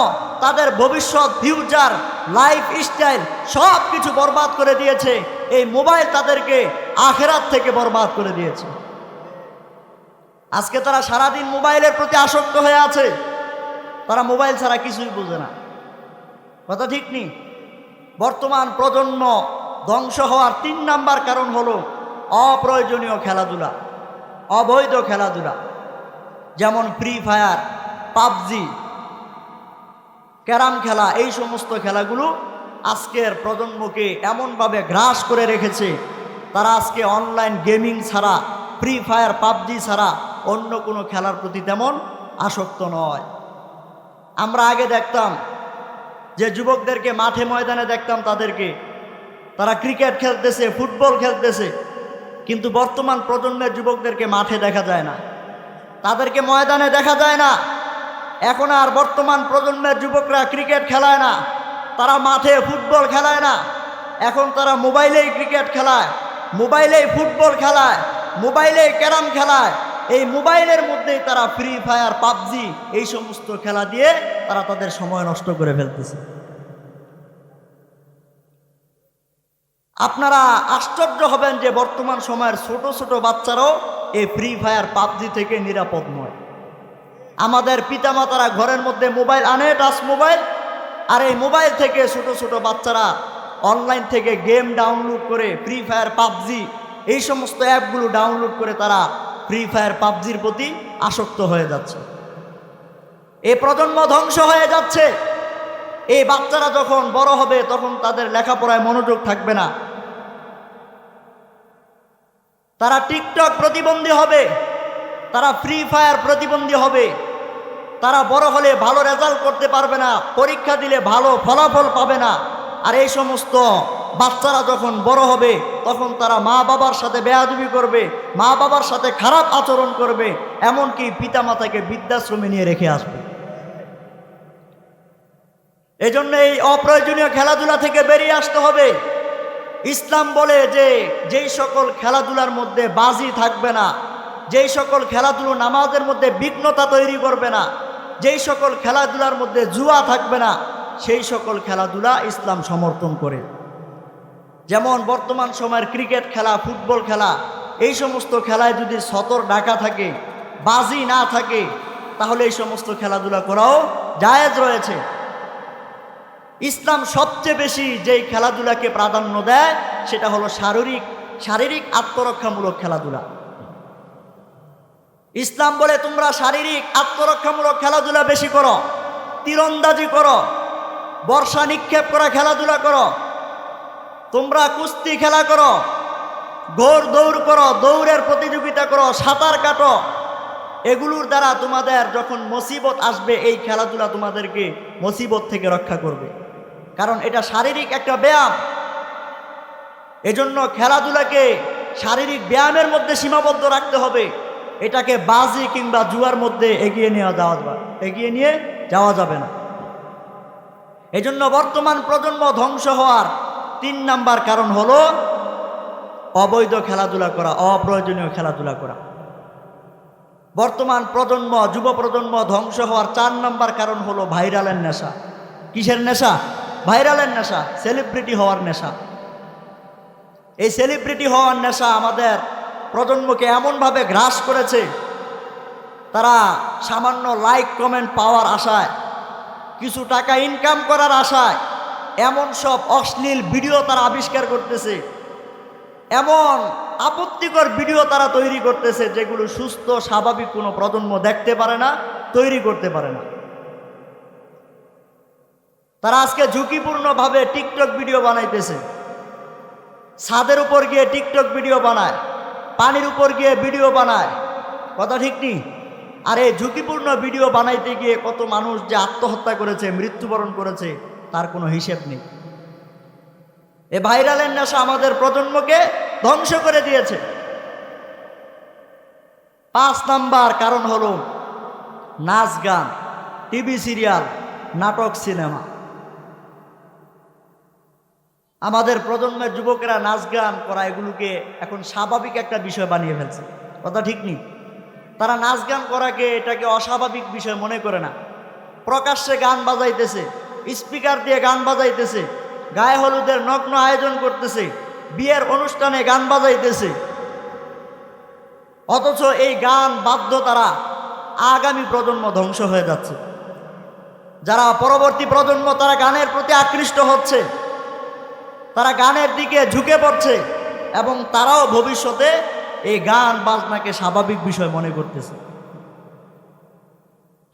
তাদের ভবিষ্যৎ, ফিউচার, লাইফ স্টাইল সব কিছু বরবাদ করে দিয়েছে। এই মোবাইল তাদেরকে আখেরাত থেকে বরবাদ করে দিয়েছে। আজকে তারা সারাদিন মোবাইলের প্রতি আসক্ত হয়ে আছে, তারা মোবাইল ছাড়া কিছুই বোঝে না। কথা ঠিক নেই? বর্তমান প্রজন্ম ধ্বংস হওয়ার 3 নাম্বার কারণ হলো অপ্রয়োজনীয় খেলাধুলা, অবৈধ খেলাধুলা, যেমন ফ্রি ফায়ার, পাবজি, ক্যারাম খেলা। এই সমস্ত খেলাগুলো আজকের প্রজন্মকে এমনভাবে গ্রাস করে রেখেছে, তারা আজকে অনলাইন গেমিং ছাড়া, ফ্রি ফায়ার, পাবজি ছাড়া অন্য কোনো খেলার প্রতি তেমন আসক্ত নয়। আমরা আগে দেখতাম যে যুবকদেরকে মাঠে ময়দানে দেখতাম, তারা ক্রিকেট খেলতেছে, ফুটবল খেলতেছে, কিন্তু বর্তমান প্রজন্মের যুবকদেরকে মাঠে দেখা যায় না, তাদেরকে ময়দানে দেখা যায় না। এখন আর বর্তমান প্রজন্মের যুবকরা ক্রিকেট খেলায় না, তারা মাঠে ফুটবল খেলায় না, এখন তারা মোবাইলেই ক্রিকেট খেলায়, মোবাইলেই ফুটবল খেলায়, মোবাইলেই ক্যারাম খেলায়। এই মোবাইলের মধ্যেই তারা ফ্রি ফায়ার, পাবজি এই সমস্ত খেলা দিয়ে তারা তাদের সময় নষ্ট করে ফেলতেছে। আপনারা আশ্চর্য হবেন যে বর্তমান সময়ের ছোট ছোট বাচ্চারাও এই ফ্রি ফায়ার, পাবজি থেকে নিরাপদ নয়। আমাদের পিতামাতারা ঘরের মধ্যে মোবাইল আনে, টাচ মোবাইল, আর এই মোবাইল থেকে ছোট ছোট বাচ্চারা অনলাইন থেকে গেম ডাউনলোড করে, ফ্রি ফায়ার, পাবজি এই সমস্ত অ্যাপগুলো ডাউনলোড করে তারা ফ্রি ফায়ার, পাবজির প্রতি আসক্ত হয়ে যাচ্ছে। এই প্রজন্ম ধ্বংস হয়ে যাচ্ছে। এই বাচ্চারা যখন বড় হবে তখন তাদের লেখাপড়ায় মনোযোগ থাকবে না, তারা টিকটক প্রতিবন্ধী হবে, তারা ফ্রি ফায়ার প্রতিবন্ধী হবে, তারা বড় হলে ভালো রেজাল্ট করতে পারবে না, পরীক্ষা দিলে ভালো ফলাফল পাবে না। আর এই সমস্ত বাচ্চারা যখন বড় হবে তখন তারা মা বাবার সাথে বেয়াদবি করবে, মা বাবার সাথে খারাপ আচরণ করবে, এমনকি পিতামাতাকে বৃদ্ধাশ্রমে নিয়ে রেখে আসবে। এজন্য এই অপ্রয়োজনীয় খেলাধুলা থেকে বেরিয়ে আসতে হবে। ইসলাম বলে যে যেই সকল খেলাধুলার মধ্যে বাজি থাকবে না, যেই সকল খেলাধুলো নামাজের মধ্যে বিঘ্নতা তৈরি করবে না, যেই সকল খেলাধুলার মধ্যে জুয়া থাকবে না, সেই সকল খেলাধুলা ইসলাম সমর্থন করে। যেমন বর্তমান সময়ের ক্রিকেট খেলা, ফুটবল খেলা, এই সমস্ত খেলায় যদি সতর ডাকা থাকে, বাজি না থাকে, তাহলে এই সমস্ত খেলাধুলা করাও জায়েজ রয়েছে। ইসলাম সবচেয়ে বেশি যেই খেলাধুলাকে প্রাধান্য দেয় সেটা হলো শারীরিক আত্মরক্ষামূলক খেলাধুলা। ইসলাম বলে তোমরা শারীরিক আত্মরক্ষামূলক খেলাধুলা বেশি করো, তীরন্দাজি করো, বর্ষা নিক্ষেপ করা খেলাধুলা করো, তোমরা কুস্তি খেলা করো, ঘোড় দৌড় করো, দৌড়ের প্রতিযোগিতা করো, সাঁতার কাটো। এগুলোর দ্বারা তোমাদের যখন মুসিবত আসবে এই খেলাধুলা তোমাদেরকে মুসিবত থেকে রক্ষা করবে, কারণ এটা শারীরিক একটা ব্যায়াম। এজন্য খেলাধুলাকে শারীরিক ব্যায়ামের মধ্যে সীমাবদ্ধ রাখতে হবে, এটাকে বাজি কিংবা জুয়ার মধ্যে এগিয়ে নিয়ে যাওয়া যাবে না। এজন্য বর্তমান প্রজন্ম ধ্বংস হওয়ার 3 নাম্বার কারণ হলো অবৈধ খেলাধুলা করা, অপ্রয়োজনীয় খেলাধুলা করা। বর্তমান প্রজন্ম, যুব প্রজন্ম ধ্বংস হওয়ার 4 নাম্বার কারণ হলো ভাইরালের নেশা। কিসের নেশা? ভাইরালের নেশা, সেলিব্রিটি হওয়ার নেশা। এই সেলিব্রিটি হওয়ার নেশা আমাদের প্রজন্মকে এমনভাবে গ্রাস করেছে, তারা সামান্য লাইক কমেন্ট পাওয়ার আশায়, কিছু টাকা ইনকাম করার আশায় এমন সব অশ্লীল ভিডিও তারা আবিষ্কার করতেছে, এমন আপত্তিকর ভিডিও তারা তৈরি করতেছে যেগুলো সুস্থ স্বাভাবিক কোনো প্রজন্ম দেখতে পারে না, তৈরি করতে পারে না। তারা আজকে ঝুঁকিপূর্ণভাবে টিকটক ভিডিও বানাইতেছে, ছাদের উপর গিয়ে টিকটক ভিডিও বানায়, পানির উপর গিয়ে ভিডিও বানায়। কথা ঠিক নেই? আর এই ঝুঁকিপূর্ণ ভিডিও বানাইতে গিয়ে কত মানুষ যে আত্মহত্যা করেছে, মৃত্যুবরণ করেছে তার কোনো হিসেব নেই। এ ভাইরালের নেশা আমাদের প্রজন্মকে ধ্বংস করে দিয়েছে। 5 নাম্বার কারণ হলো নাচ গান, টিভি সিরিয়াল, নাটক, সিনেমা। আমাদের প্রজন্মের যুবকেরা নাচ গান করা এগুলোকে এখন স্বাভাবিক একটা বিষয় বানিয়ে ফেলছে। কথা ঠিক নেই? তারা নাচ গান করাকে এটাকে অস্বাভাবিক বিষয় মনে করে না, প্রকাশ্যে গান বাজাইতেছে, স্পিকার দিয়ে গান বাজাইতেছে, গায়ে হলুদের নগ্ন আয়োজন করতেছে, বিয়ের অনুষ্ঠানে গান বাজাইতেছে। অথচ এই গান বাদ্য তারা আগামী প্রজন্ম ধ্বংস হয়ে যাচ্ছে। যারা পরবর্তী প্রজন্ম তারা গানের প্রতি আকৃষ্ট হচ্ছে, তারা গানের দিকে ঝুঁকে পড়ছে এবং তারাও ভবিষ্যতে এই গান বাজনাকে স্বাভাবিক বিষয় মনে করতেছে।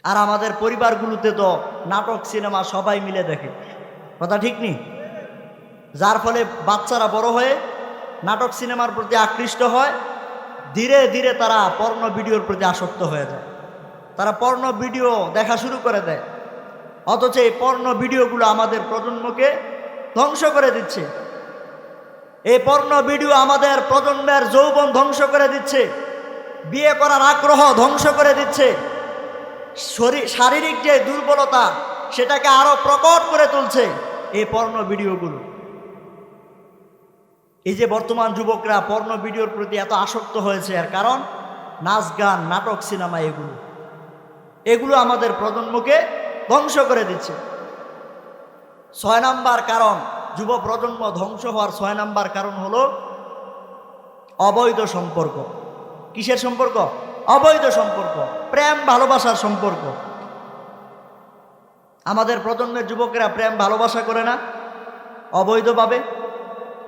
আর আমাদের পরিবারগুলোতে তো নাটক সিনেমা সবাই মিলে দেখে, কথা ঠিক নেই? যার ফলে বাচ্চারা বড় হয়ে নাটক সিনেমার প্রতি আকৃষ্ট হয়, ধীরে ধীরে তারা পর্ন ভিডিওর প্রতি আসক্ত হয়ে যায়, তারা পর্ন ভিডিও দেখা শুরু করে দেয়। অথচ এই পর্ন ভিডিওগুলো আমাদের প্রজন্মকে ধ্বংস করে দিচ্ছে। এই পর্ন ভিডিও আমাদের প্রজন্মের যৌবন ধ্বংস করে দিচ্ছে, বিয়ে করার আগ্রহ ধ্বংস করে দিচ্ছে, শারীরিক যে দুর্বলতা সেটাকে আরো প্রকট করে তুলছে এই পর্ন ভিডিওগুলো। এই যে বর্তমান যুবকরা পর্ন ভিডিওর প্রতি এত আসক্ত হয়েছে, এর কারণ নাচ গান নাটক সিনেমা এগুলো আমাদের প্রজন্মকে ধ্বংস করে দিচ্ছে। 6 নাম্বার কারণ, যুব প্রজন্ম ধ্বংস হওয়ার 6 নাম্বার কারণ হলো অবৈধ সম্পর্ক। কিসের সম্পর্ক? অবৈধ সম্পর্ক, প্রেম ভালোবাসার সম্পর্ক। আমাদের প্রজন্মের যুবকেরা প্রেম ভালোবাসা করে না, অবৈধভাবে।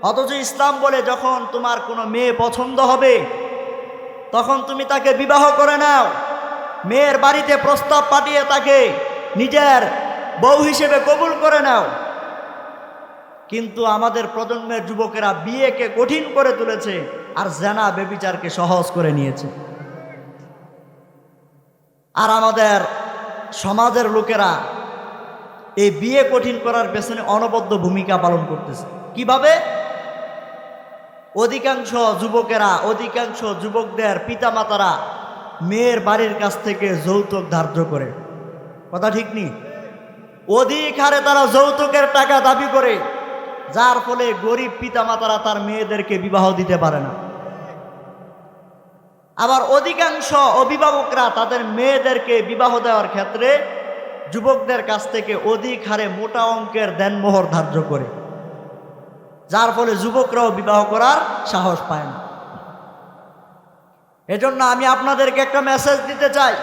অথচ ইসলাম বলে যখন তোমার কোনো মেয়ে পছন্দ হবে তখন তুমি তাকে বিবাহ করে নাও, মেয়ের বাড়িতে প্রস্তাব পাঠিয়ে তাকে নিজের বউ হিসেবে কবুল করে নাও। কিন্তু আমাদের প্রজন্মের যুবকেরা বিয়েকে কঠিন করে তুলেছে আর জেনা ব্যভিচারকে সহজ করে নিয়েছে। আর আমাদের সমাজের লোকেরা এই বিয়ে কঠিন করার পেছনে অনবদ্য ভূমিকা পালন করতেছে। কিভাবে? অধিকাংশ যুবকদের পিতামাতারা মেয়ের বাড়ির কাছ থেকে যৌতুক ধার্য করে, কথা ঠিক নেই? অধিক হারে তারা যৌতুকের টাকা দাবি করে, যার ফলে গরিব পিতামাতারা তার মেয়েদেরকে বিবাহ দিতে পারে না। আবার অধিকাংশ অভিভাবকরা তাদের মেয়েদেরকে বিবাহ দেওয়ার ক্ষেত্রে যুবকদের কাছ থেকে অধিক হারে মোটা অঙ্কের দেনমোহর ধার্য করে, যার ফলে যুবকরাও বিবাহ করার সাহস পায় না। এজন্য আমি আপনাদেরকে একটা মেসেজ দিতে চাই,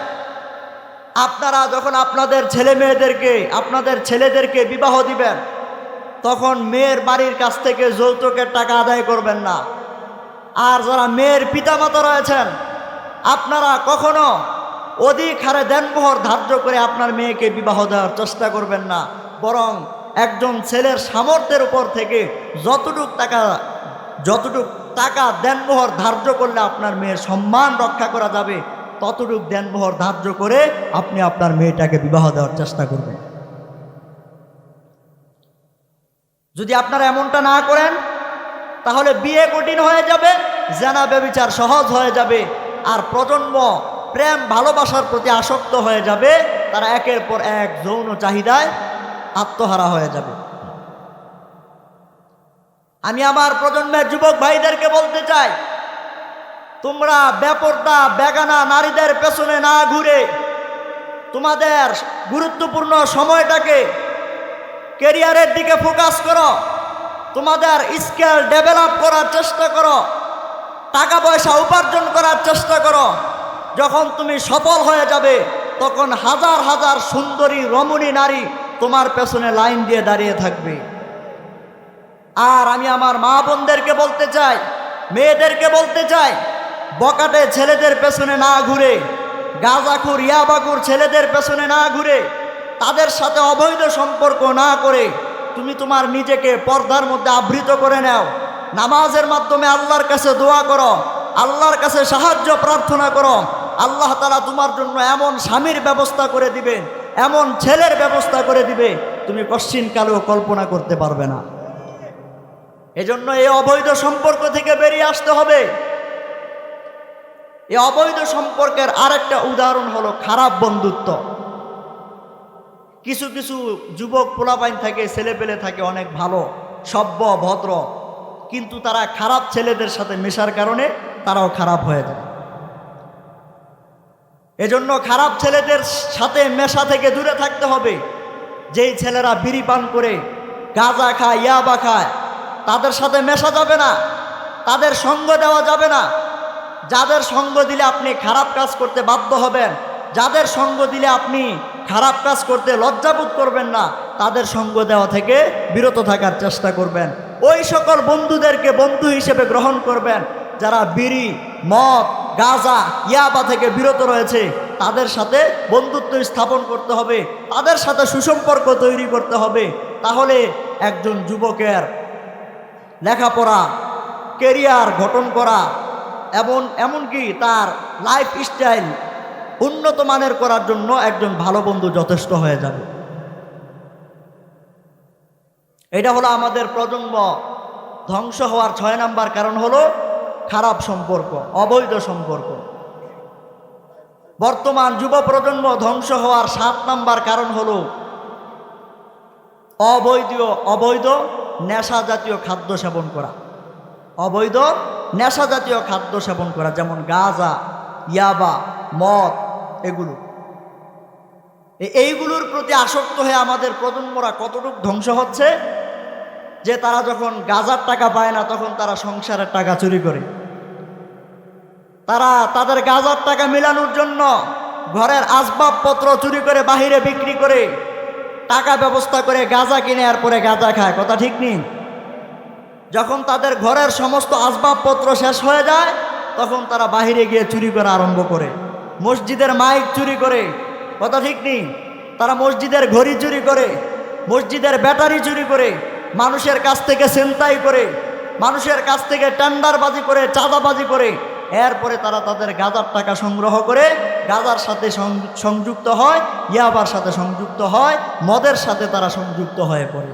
আপনারা যখন আপনাদের ছেলেদেরকে বিবাহ দিবেন তখন মেয়ের বাড়ির কাছ থেকে যৌতুকের টাকা আদায় করবেন না। আর যারা মেয়ের পিতামাতা রয়েছেন, আপনারা কখনো অধিক হারে দেনমোহর ধার্য করে আপনার মেয়েকে বিবাহ দেওয়ার চেষ্টা করবেন না, বরং একজন ছেলের সামর্থ্যের উপর থেকে যতটুক টাকা দেনমোহর ধার্য করলে আপনার মেয়ের সম্মান রক্ষা করা যাবে ততটুক দেনমোহর ধার্য করে আপনি আপনার মেয়েটাকে বিবাহ দেওয়ার চেষ্টা করবেন। যদি আপনারা এমনটা না করেন তাহলে বিয়ে কঠিন হয়ে যাবে, জেনা ব্যভিচার সহজ হয়ে যাবে, আর প্রজন্ম প্রেম ভালোবাসার প্রতি আসক্ত হয়ে যাবে, তারা একের পর এক যৌন চাহিদায় আত্মহারা হয়ে যাবে। আমি আমার প্রজন্মের যুবক ভাইদেরকে বলতে চাই, তোমরা বেপরদা বেগানা নারীদের পেছনে না ঘুরে তোমাদের গুরুত্বপূর্ণ সময়টাকে ক্যারিয়ারের দিকে ফোকাস করো, তোমাদের স্কিল ডেভেলপ করার চেষ্টা করো, টাকা পয়সা উপার্জন করার চেষ্টা করো। যখন তুমি সফল হয়ে যাবে তখন হাজার হাজার সুন্দরী রমণী নারী তোমার পেছনে লাইন দিয়ে দাঁড়িয়ে থাকবে। আর আমি আমার মা বোনদেরকে বলতে চাই, মেয়েদেরকে বলতে চাই, বকাটে ছেলেদের পেছনে না ঘুরে, গাঁজাখুর ইয়াবাখুর ছেলেদের পেছনে না ঘুরে, তাদের সাথে অবৈধ সম্পর্ক না করে তুমি তোমার নিজেকে পর্দার মধ্যে আবৃত করে নাও। নামাজের মাধ্যমে আল্লাহর কাছে দোয়া করো, আল্লাহর কাছে সাহায্য প্রার্থনা করো। আল্লাহ তাআলা তোমার জন্য এমন স্বামীর ব্যবস্থা করে দিবে, এমন ছেলের ব্যবস্থা করে দিবে তুমি কশ্চিনকালেও কল্পনা করতে পারবে না। এজন্য এই অবৈধ সম্পর্ক থেকে বেরিয়ে আসতে হবে। এই অবৈধ সম্পর্কের আরেকটা উদাহরণ হলো খারাপ বন্ধুত্ব। কিছু কিছু যুবক পোলাপাইন থাকে, ছেলেপেলে থাকে অনেক ভালো সভ্য ভদ্র, কিন্তু তারা খারাপ ছেলেদের সাথে মেশার কারণে তারাও খারাপ হয়ে যায়। এজন্য খারাপ ছেলেদের সাথে মেশা থেকে দূরে থাকতে হবে। যেই ছেলেরা বিড়ি পান করে, গাঁজা খায়, ইয়াবা খায়, তাদের সাথে মেশা যাবে না, তাদের সঙ্গ দেওয়া যাবে না। যাদের সঙ্গ দিলে আপনি খারাপ কাজ করতে বাধ্য হবেন, যাদের সঙ্গ দিলে আপনি খারাপ কাজ করতে লজ্জাবোধ করবেন না, তাদের সঙ্গ দেওয়া থেকে বিরত থাকার চেষ্টা করবেন। ওই সকল বন্ধুদেরকে বন্ধু হিসেবে গ্রহণ করবেন যারা বিড়ি, মদ, গাঁজা, ইয়াবা থেকে বিরত রয়েছে। তাদের সাথে বন্ধুত্ব স্থাপন করতে হবে, তাদের সাথে সুসম্পর্ক তৈরি করতে হবে। তাহলে একজন যুবকের লেখাপড়া, কেরিয়ার গঠন করা এবং এমনকি তার লাইফ স্টাইল উন্নত মানের করার জন্য একজন ভালো বন্ধু যথেষ্ট হয়ে যাবে। এটা হলো আমাদের প্রজন্ম ধ্বংস হওয়ার 6 নাম্বার কারণ হলো খারাপ সম্পর্ক, অবৈধ সম্পর্ক। বর্তমান যুব প্রজন্ম ধ্বংস হওয়ার 7 নাম্বার কারণ হলো অবৈধ নেশা জাতীয় খাদ্য সেবন করা। অবৈধ নেশা জাতীয় খাদ্য সেবন করা, যেমন গাঁজা, ইয়াবা, মদ, এইগুলোর প্রতি আসক্ত হয়ে আমাদের প্রজন্মরা কতটুকু ধ্বংস হচ্ছে যে তারা যখন গাঁজার টাকা পায় না তখন তারা সংসারের টাকা চুরি করে। তারা তাদের গাঁজার টাকা মেলানোর জন্য ঘরের আসবাবপত্র চুরি করে বাহিরে বিক্রি করে টাকা ব্যবস্থা করে গাঁজা কিনে এরপরে গাঁজা খায়। কথা ঠিক নেই? যখন তাদের ঘরের সমস্ত আসবাবপত্র শেষ হয়ে যায় তখন তারা বাহিরে গিয়ে চুরি করা আরম্ভ করে। মসজিদের মাইক চুরি করে। কথা ঠিক নেই? তারা মসজিদের ঘড়ি চুরি করে, মসজিদের ব্যাটারি চুরি করে, মানুষের কাছ থেকে ছিনতাই করে, মানুষের কাছ থেকে টেন্ডারবাজি করে, চাঁদাবাজি করে, এরপরে তারা তাদের গাঁজার টাকা সংগ্রহ করে গাঁজার সাথে সংযুক্ত হয়, ইয়াবার সাথে সংযুক্ত হয়, মদের সাথে তারা সংযুক্ত হয়ে পড়ে।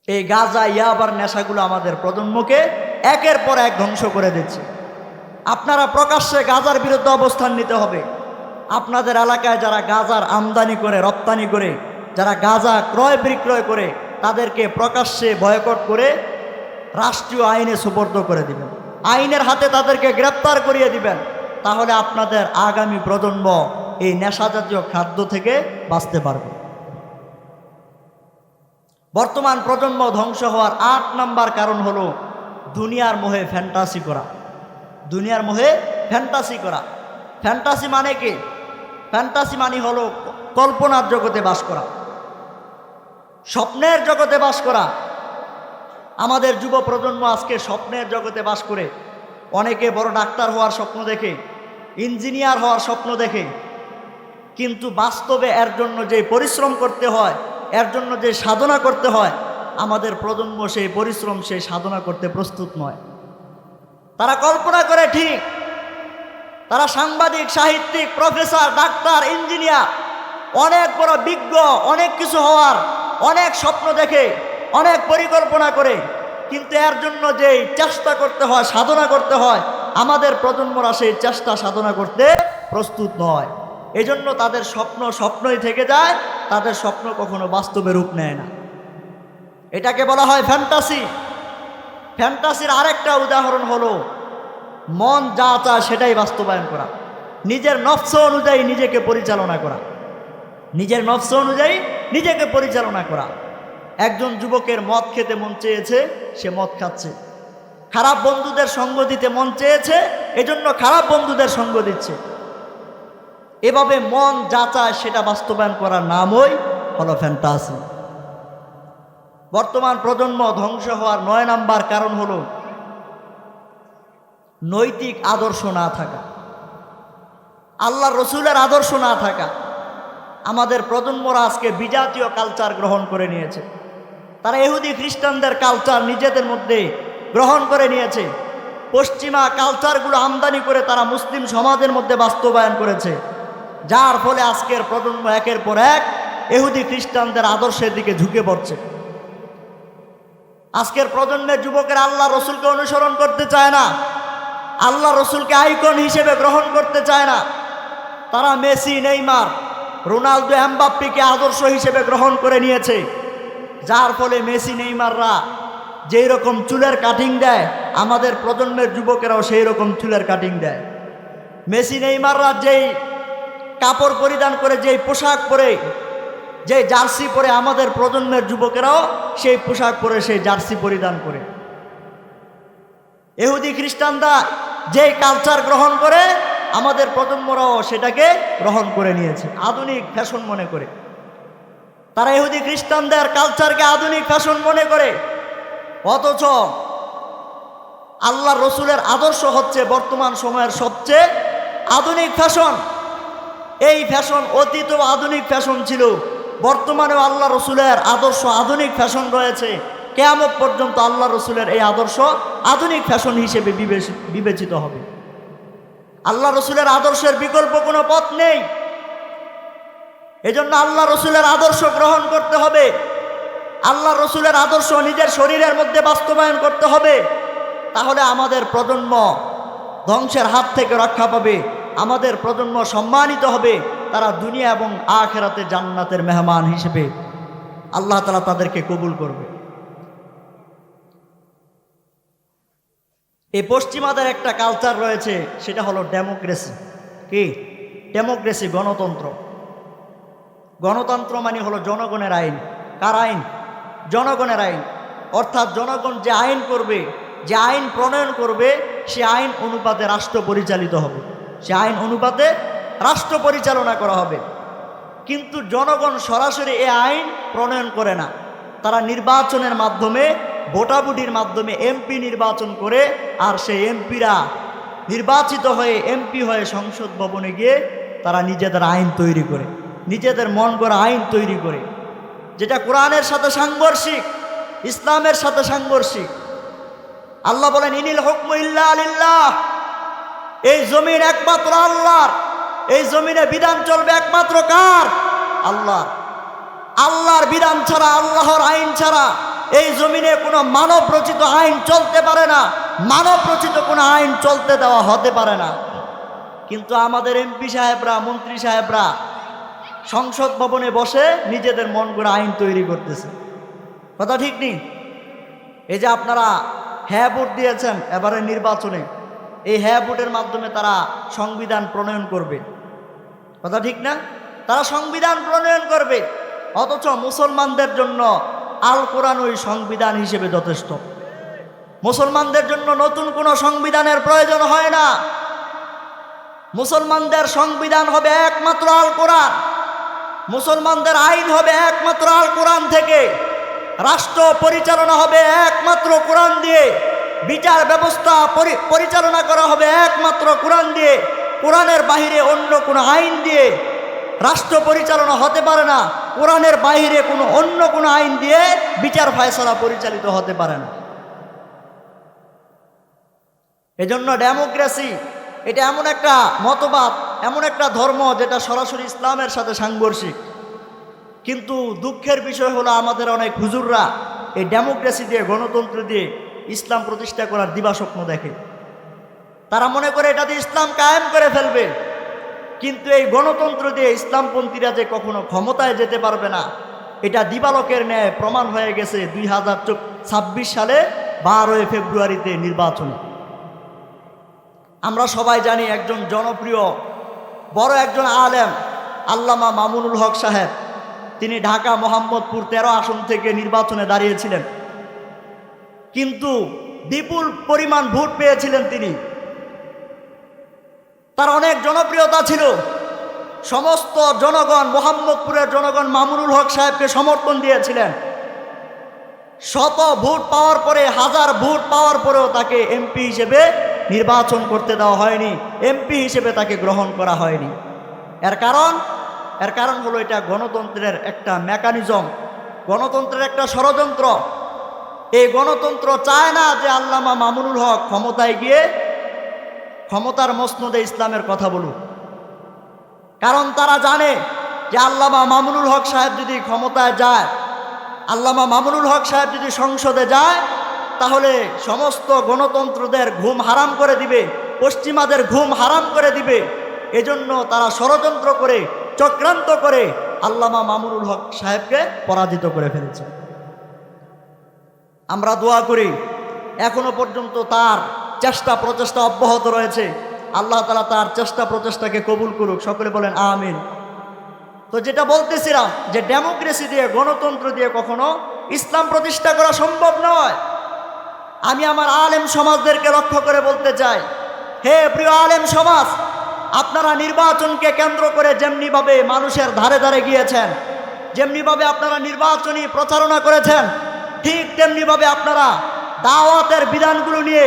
এই গাঁজা, ইয়াবার নেশাগুলো আমাদের প্রজন্মকে একের পর এক ধ্বংস করে দিচ্ছে। আপনারা প্রকাশ্যে গাঁজার বিরুদ্ধে অবস্থান নিতে হবে। আপনাদের এলাকায় যারা গাঁজার আমদানি করে, রপ্তানি করে, যারা গাঁজা ক্রয় বিক্রয় করে, তাদেরকে প্রকাশ্যে বয়কট করে রাষ্ট্রীয় আইনে সুপর্দ করে দিবেন, আইনের হাতে তাদেরকে গ্রেপ্তার করিয়ে দিবেন। তাহলে আপনাদের আগামী প্রজন্ম এই নেশাজাতীয় খাদ্য থেকে বাঁচতে পারবে। বর্তমান প্রজন্ম ধ্বংস হওয়ার 8 নাম্বার কারণ হলো দুনিয়ার মোহে ফ্যান্টাসি করা। দুনিয়ার মোহে ফ্যান্টাসি করা। ফ্যান্টাসি মানে কি? ফ্যান্টাসি মানে হলো কল্পনার জগতে বাস করা, স্বপ্নের জগতে বাস করা। আমাদের যুব প্রজন্ম আজকে স্বপ্নের জগতে বাস করে। অনেকে বড় ডাক্তার হওয়ার স্বপ্ন দেখে, ইঞ্জিনিয়ার হওয়ার স্বপ্ন দেখে, কিন্তু বাস্তবে এর জন্য যে পরিশ্রম করতে হয়, এর জন্য যে সাধনা করতে হয়, আমাদের প্রজন্ম সেই পরিশ্রম, সেই সাধনা করতে প্রস্তুত নয়। তারা কল্পনা করে ঠিক, তারা সাংবাদিক, সাহিত্যিক, প্রফেসর, ডাক্তার, ইঞ্জিনিয়ার, অনেক বড় বিজ্ঞ, অনেক কিছু হওয়ার অনেক স্বপ্ন দেখে, অনেক পরিকল্পনা করে, কিন্তু এর জন্য যেই চেষ্টা করতে হয়, সাধনা করতে হয়, আমাদের প্রজন্মরা সেই চেষ্টা সাধনা করতে প্রস্তুত নয়। এজন্য তাদের স্বপ্ন স্বপ্নই থেকে যায়, তাদের স্বপ্ন কখনো বাস্তবে রূপ নেয় না। এটাকে বলা হয় ফ্যান্টাসি। ফ্যান্টাসির আরেকটা উদাহরণ হলো মন যা চায় সেটাই বাস্তবায়ন করা, নিজের নফস অনুযায়ী নিজেকে পরিচালনা করা, নিজের নফস অনুযায়ী নিজেকে পরিচালনা করা। একজন যুবকের মদ খেতে মন চেয়েছে, সে মদ খাচ্ছে। খারাপ বন্ধুদের সঙ্গ দিতে মন চেয়েছে, এজন্য খারাপ বন্ধুদের সঙ্গ দিচ্ছে। এভাবে মন যা চায় সেটা বাস্তবায়ন করার নামই হলো ফ্যান্টাসি। বর্তমান প্রজন্ম ধ্বংস হওয়ার 9 নাম্বার কারণ হলো নৈতিক আদর্শ না থাকা, আল্লাহর রসুলের আদর্শ না থাকা। আমাদের প্রজন্মরা আজকে বিজাতীয় কালচার গ্রহণ করে নিয়েছে। তারা ইহুদি খ্রিস্টানদের কালচার নিজেদের মধ্যে গ্রহণ করে নিয়েছে। পশ্চিমা কালচারগুলো আমদানি করে তারা মুসলিম সমাজের মধ্যে বাস্তবায়ন করেছে, যার ফলে আজকের প্রজন্ম একের পর এক ইহুদি খ্রিস্টানদের আদর্শের দিকে ঝুঁকে পড়ছে। আজকের প্রজন্মের যুবকেরা আল্লাহ রসুলকে অনুসরণ করতে চায় না, আল্লাহ রসুলকে আইকন হিসেবে গ্রহণ করতে চায় না। তারা মেসি, নেইমার, রোনালদো, এমবাপ্পেকে আদর্শ হিসেবে গ্রহণ করে নিয়েছে, যার ফলে মেসি, নেইমাররা যেই রকম চুলের কাটিং দেয়, আমাদের প্রজন্মের যুবকেরাও সেই রকম চুলের কাটিং দেয়। মেসি, নেইমাররা যেই কাপড় পরিধান করে, যেই পোশাক পরে, যে জার্সি পরে আমাদের প্রজন্মের যুবকেরাও সেই পোশাক পরে, সেই জার্সি পরিধান করে। ইহুদি খ্রিস্টানরা যেই কালচার গ্রহণ করে, আমাদের প্রজন্মরাও সেটাকে গ্রহণ করে নিয়েছে আধুনিক ফ্যাশন মনে করে। তারা ইহুদি খ্রিস্টানদের কালচারকে আধুনিক ফ্যাশন মনে করে, অথচ আল্লাহ রসুলের আদর্শ হচ্ছে বর্তমান সময়ের সবচেয়ে আধুনিক ফ্যাশন। এই ফ্যাশন অতীত আধুনিক ফ্যাশন ছিল, বর্তমানেও আল্লাহ রসুলের আদর্শ আধুনিক ফ্যাশন রয়েছে। কিয়ামত পর্যন্ত আল্লাহ রসুলের এই আদর্শ আধুনিক ফ্যাশন হিসেবে বিবেচিত হবে। আল্লাহ রসুলের আদর্শের বিকল্প কোনো পথ নেই। এজন্য আল্লাহ রসুলের আদর্শ গ্রহণ করতে হবে, আল্লাহ রসুলের আদর্শ নিজের শরীরের মধ্যে বাস্তবায়ন করতে হবে। তাহলে আমাদের প্রজন্ম ধ্বংসের হাত থেকে রক্ষা পাবে, আমাদের প্রজন্ম সম্মানিত হবে, তারা দুনিয়া এবং আখিরাতে জান্নাতের মেহমান হিসেবে আল্লাহ তাআলা তাদেরকে কবুল করবে। এই পশ্চিমাদের একটা কালচার রয়েছে, সেটা হলো ডেমোক্রেসি। কি ডেমোক্রেসি? গণতন্ত্র। গণতন্ত্র মানে হলো জনগণের আইন। কার আইন? জনগণের আইন। অর্থাৎ জনগণ যে আইন করবে, যে আইন প্রণয়ন করবে, সে আইন অনুপাতে রাষ্ট্র পরিচালিত হবে, সে আইন অনুপাতে রাষ্ট্র পরিচালনা করা হবে। কিন্তু জনগণ সরাসরি এ আইন প্রণয়ন করে না, তারা নির্বাচনের মাধ্যমে, ভোটাভুটির মাধ্যমে এমপি নির্বাচন করে, আর সেই এমপিরা নির্বাচিত হয়ে এমপি হয়ে সংসদ ভবনে গিয়ে তারা নিজেদের আইন তৈরি করে, নিজেদের মন গড়া আইন তৈরি করে, যেটা কোরআনের সাথে সাংঘর্ষিক, ইসলামের সাথে সাংঘর্ষিক। আল্লাহ বলেন, ইনিল হুকমু ইল্লা লিল্লাহ, এই জমিন একমাত্র আল্লাহর, এই জমিনে বিধান চলবে একমাত্র কার? আল্লাহর। আল্লাহর বিধান ছাড়া, আল্লাহর আইন ছাড়া এই জমিনে কোনো মানব রচিত আইন চলতে পারে না, মানব রচিত কোনো আইন চলতে দেওয়া হতে পারে না। কিন্তু আমাদের এমপি সাহেবরা, মন্ত্রী সাহেবরা সংসদ ভবনে বসে নিজেদের মন গড়া আইন তৈরি করতেছে। কথা ঠিক নেই? এই যে আপনারা হ্যাঁ ভোট দিয়েছেন এবারে নির্বাচনে, এই হ্যাঁ ভোটের মাধ্যমে তারা সংবিধান প্রণয়ন করবে। কথা ঠিক না? তারা সংবিধান প্রণয়ন করবে, অথচ মুসলমানদের জন্য আল কোরআন ওই সংবিধান হিসেবে যথেষ্ট। মুসলমানদের জন্য নতুন কোনো সংবিধানের প্রয়োজন হয় না। মুসলমানদের সংবিধান হবে একমাত্র আল কোরআন, মুসলমানদের আইন হবে একমাত্র আল কোরআন থেকে, রাষ্ট্র পরিচালনা হবে একমাত্র কোরআন দিয়ে, বিচার ব্যবস্থা পরিচালনা করা হবে একমাত্র কোরআন দিয়ে। কোরআনের বাহিরে অন্য কোনো আইন দিয়ে রাষ্ট্র পরিচালনা হতে পারে না, কোরআনের বাহিরে কোনো অন্য কোনো আইন দিয়ে বিচার ফায়সালা পরিচালিত হতে পারে না। এজন্য ডেমোক্রেসি এটা এমন একটা মতবাদ, এমন একটা ধর্ম যেটা সরাসরি ইসলামের সাথে সাংঘর্ষিক। কিন্তু দুঃখের বিষয় হলো আমাদের অনেক হুজুররা এই ডেমোক্রেসি দিয়ে, গণতন্ত্র দিয়ে ইসলাম প্রতিষ্ঠা করার দিবাস্বপ্ন দেখে। তারা মনে করে এটা দিয়ে ইসলাম কায়েম করে ফেলবে। কিন্তু এই গণতন্ত্র দিয়ে ইসলামপন্থীরা যে কখনো ক্ষমতায় যেতে পারবে না, এটা দিবালোকের ন্যায় প্রমাণ হয়ে গেছে 2026 সালে 12 ফেব্রুয়ারিতে নির্বাচনে। আমরা সবাই জানি একজন জনপ্রিয় বড় একজন আলেম আল্লামা মামুনুল হক সাহেব, তিনি ঢাকা মোহাম্মদপুর 13 আসন থেকে নির্বাচনে দাঁড়িয়েছিলেন, কিন্তু বিপুল পরিমাণ ভোট পেয়েছিলেন তিনি। তার অনেক জনপ্রিয়তা ছিল, সমস্ত জনগণ, মোহাম্মদপুরের জনগণ মামুনুল হক সাহেবকে সমর্থন দিয়েছিলেন। শত ভোট পাওয়ার পরে, হাজার ভোট পাওয়ার পরেও তাকে এমপি হিসেবে নির্বাচন করতে দেওয়া হয়নি, এমপি হিসেবে তাকে গ্রহণ করা হয়নি। এর কারণ হলো এটা গণতন্ত্রের একটা মেকানিজম, গণতন্ত্রের একটা ষড়যন্ত্র। এই গণতন্ত্র চায় না যে আল্লামা মামুনুল হক ক্ষমতায় গিয়ে ক্ষমতার মসনদে ইসলামের কথা বলুক। কারণ তারা জানে যে আল্লামা মামুনুল হক সাহেব যদি ক্ষমতায় যায়, আল্লামা মামুনুল হক সাহেব যদি সংসদে যায়, তাহলে সমস্ত গণতন্ত্রদের ঘুম হারাম করে দিবে, পশ্চিমাদের ঘুম হারাম করে দিবে। এজন্য তারা ষড়যন্ত্র করে, চক্রান্ত করে আল্লামা মামুনুল হক সাহেবকে পরাজিত করে ফেলেছে। আমরা দোয়া করি, এখনো পর্যন্ত তার চেষ্টা প্রচেষ্টা অব্যাহত রয়েছে। আল্লাহ তাআলা তার চেষ্টা প্রচেষ্টাকে কবুল করুক, সকলে বলেন আমিন। তো যেটা বলতেছিলাম যে ডেমোক্রেসি দিয়ে, গণতন্ত্র দিয়ে কখনো ইসলাম প্রতিষ্ঠা করা সম্ভব নয়। আমি আমার আলেম সমাজদেরকে লক্ষ্য করে বলতে চাই, হে প্রিয় আলেম সমাজ, আপনারা নির্বাচনকে কেন্দ্র করে যেমনিভাবে মানুষের ধারে ধারে গিয়েছেন, যেমনিভাবে আপনারা নির্বাচনী প্রচারণা করেছেন, ঠিক তেমনিভাবে আপনারা দাওয়াতের বিধানগুলো নিয়ে,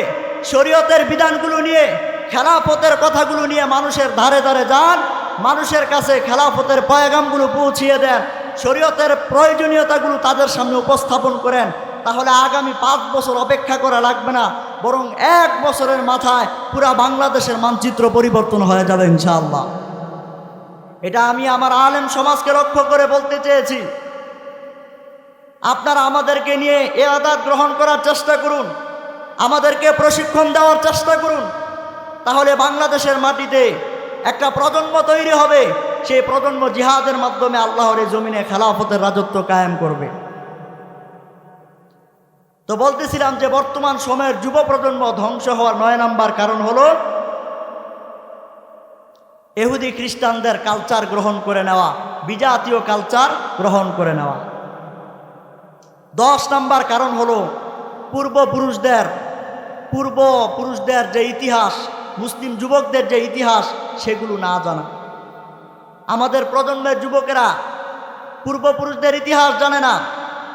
শরীয়তের বিধানগুলো নিয়ে, খেলাফতের কথাগুলো নিয়ে মানুষের ধারে ধারে যান, মানুষের কাছে খেলাফতের পয়গামগুলো পৌঁছিয়ে দেন, শরীয়তের প্রয়োজনীয়তাগুলো তাদের সামনে উপস্থাপন করেন। তাহলে আগামী 5 বছর অপেক্ষা করা লাগবে না, বরং 1 বছরের মাথায় পুরা বাংলাদেশের মানচিত্র পরিবর্তন হয়ে যাবে ইনশাআল্লাহ। এটা আমি আমার আলেম সমাজকে লক্ষ্য করে বলতে চেয়েছি। আপনারা আমাদেরকে নিয়ে ইবাদত গ্রহণ করার চেষ্টা করুন, আমাদেরকে প্রশিক্ষণ দেওয়ার চেষ্টা করুন, তাহলে বাংলাদেশের মাটিতে একটা প্রজন্ম তৈরি হবে, সেই প্রজন্ম জিহাদের মাধ্যমে আল্লাহর এই জমিনে খেলাফতের রাজত্ব কায়েম করবে। তো বলতেছিলাম যে বর্তমান সময়ের যুব প্রজন্ম ধ্বংস হওয়ার 9 নাম্বার কারণ হলো ইহুদি খ্রিস্টানদের কালচার গ্রহণ করে নেওয়া, বিজাতীয় কালচার গ্রহণ করে নেওয়া। 10 নাম্বার কারণ হলো পূর্বপুরুষদের যে ইতিহাস, মুসলিম যুবকদের যে ইতিহাস, সেগুলো না জানা। আমাদের প্রজন্মের যুবকেরা পূর্বপুরুষদের ইতিহাস জানে না,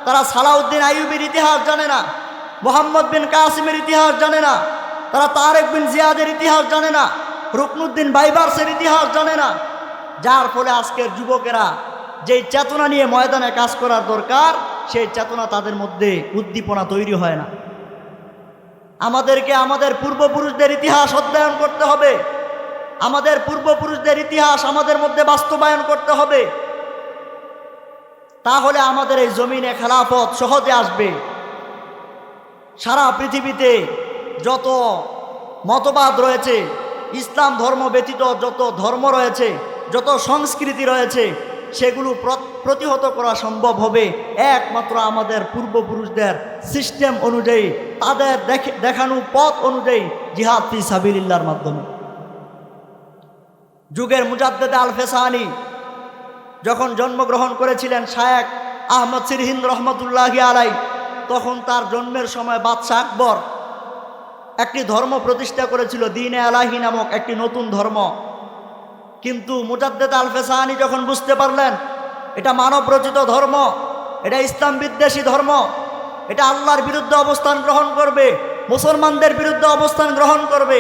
তারা সালাউদ্দিন আইয়ুবের ইতিহাস জানে না, মোহাম্মদ বিন কাসিমের ইতিহাস জানে না, তারা তারেক বিন জিয়াদের ইতিহাস জানে না, রুকনুদ্দিন বাইবার্সের ইতিহাস জানে না। যার ফলে আজকের যুবকেরা যেই চেতনা নিয়ে ময়দানে কাজ করার দরকার, সেই চেতনা তাদের মধ্যে উদ্দীপনা তৈরি হয় না। আমাদেরকে আমাদের পূর্বপুরুষদের ইতিহাস অধ্যয়ন করতে হবে, আমাদের পূর্বপুরুষদের ইতিহাস আমাদের মধ্যে বাস্তবায়ন করতে হবে, তাহলে আমাদের এই জমিনে খেলাফত সহজে আসবে। সারা পৃথিবীতে যত মতবাদ রয়েছে, ইসলাম ধর্ম ব্যতীত যত ধর্ম রয়েছে, যত সংস্কৃতি রয়েছে, সেগুলো প্রতিহত করা সম্ভব হবে একমাত্র আমাদের পূর্বপুরুষদের সিস্টেম অনুযায়ী, তাদের দেখানো পথ অনুযায়ী জিহাদ ফি সাবিলিল্লাহর মাধ্যমে। যুগের মুজাদ্দেদ আল ফেসানি যখন জন্মগ্রহণ করেছিলেন শায়েখ আহমদ সিরহিন্দ রহমতুল্লাহি আলাই, তখন তার জন্মের সময় বাদশাহ আকবর একটি ধর্ম প্রতিষ্ঠা করেছিল, দ্বীন-এ এলাহী নামক একটি নতুন ধর্ম। কিন্তু মুজাদ্দেদ আল ফেসানি যখন বুঝতে পারলেন এটা মানব রচিত ধর্ম, এটা ইসলাম বিদ্বেষী ধর্ম, এটা আল্লাহর বিরুদ্ধে অবস্থান গ্রহণ করবে, মুসলমানদের বিরুদ্ধে অবস্থান গ্রহণ করবে,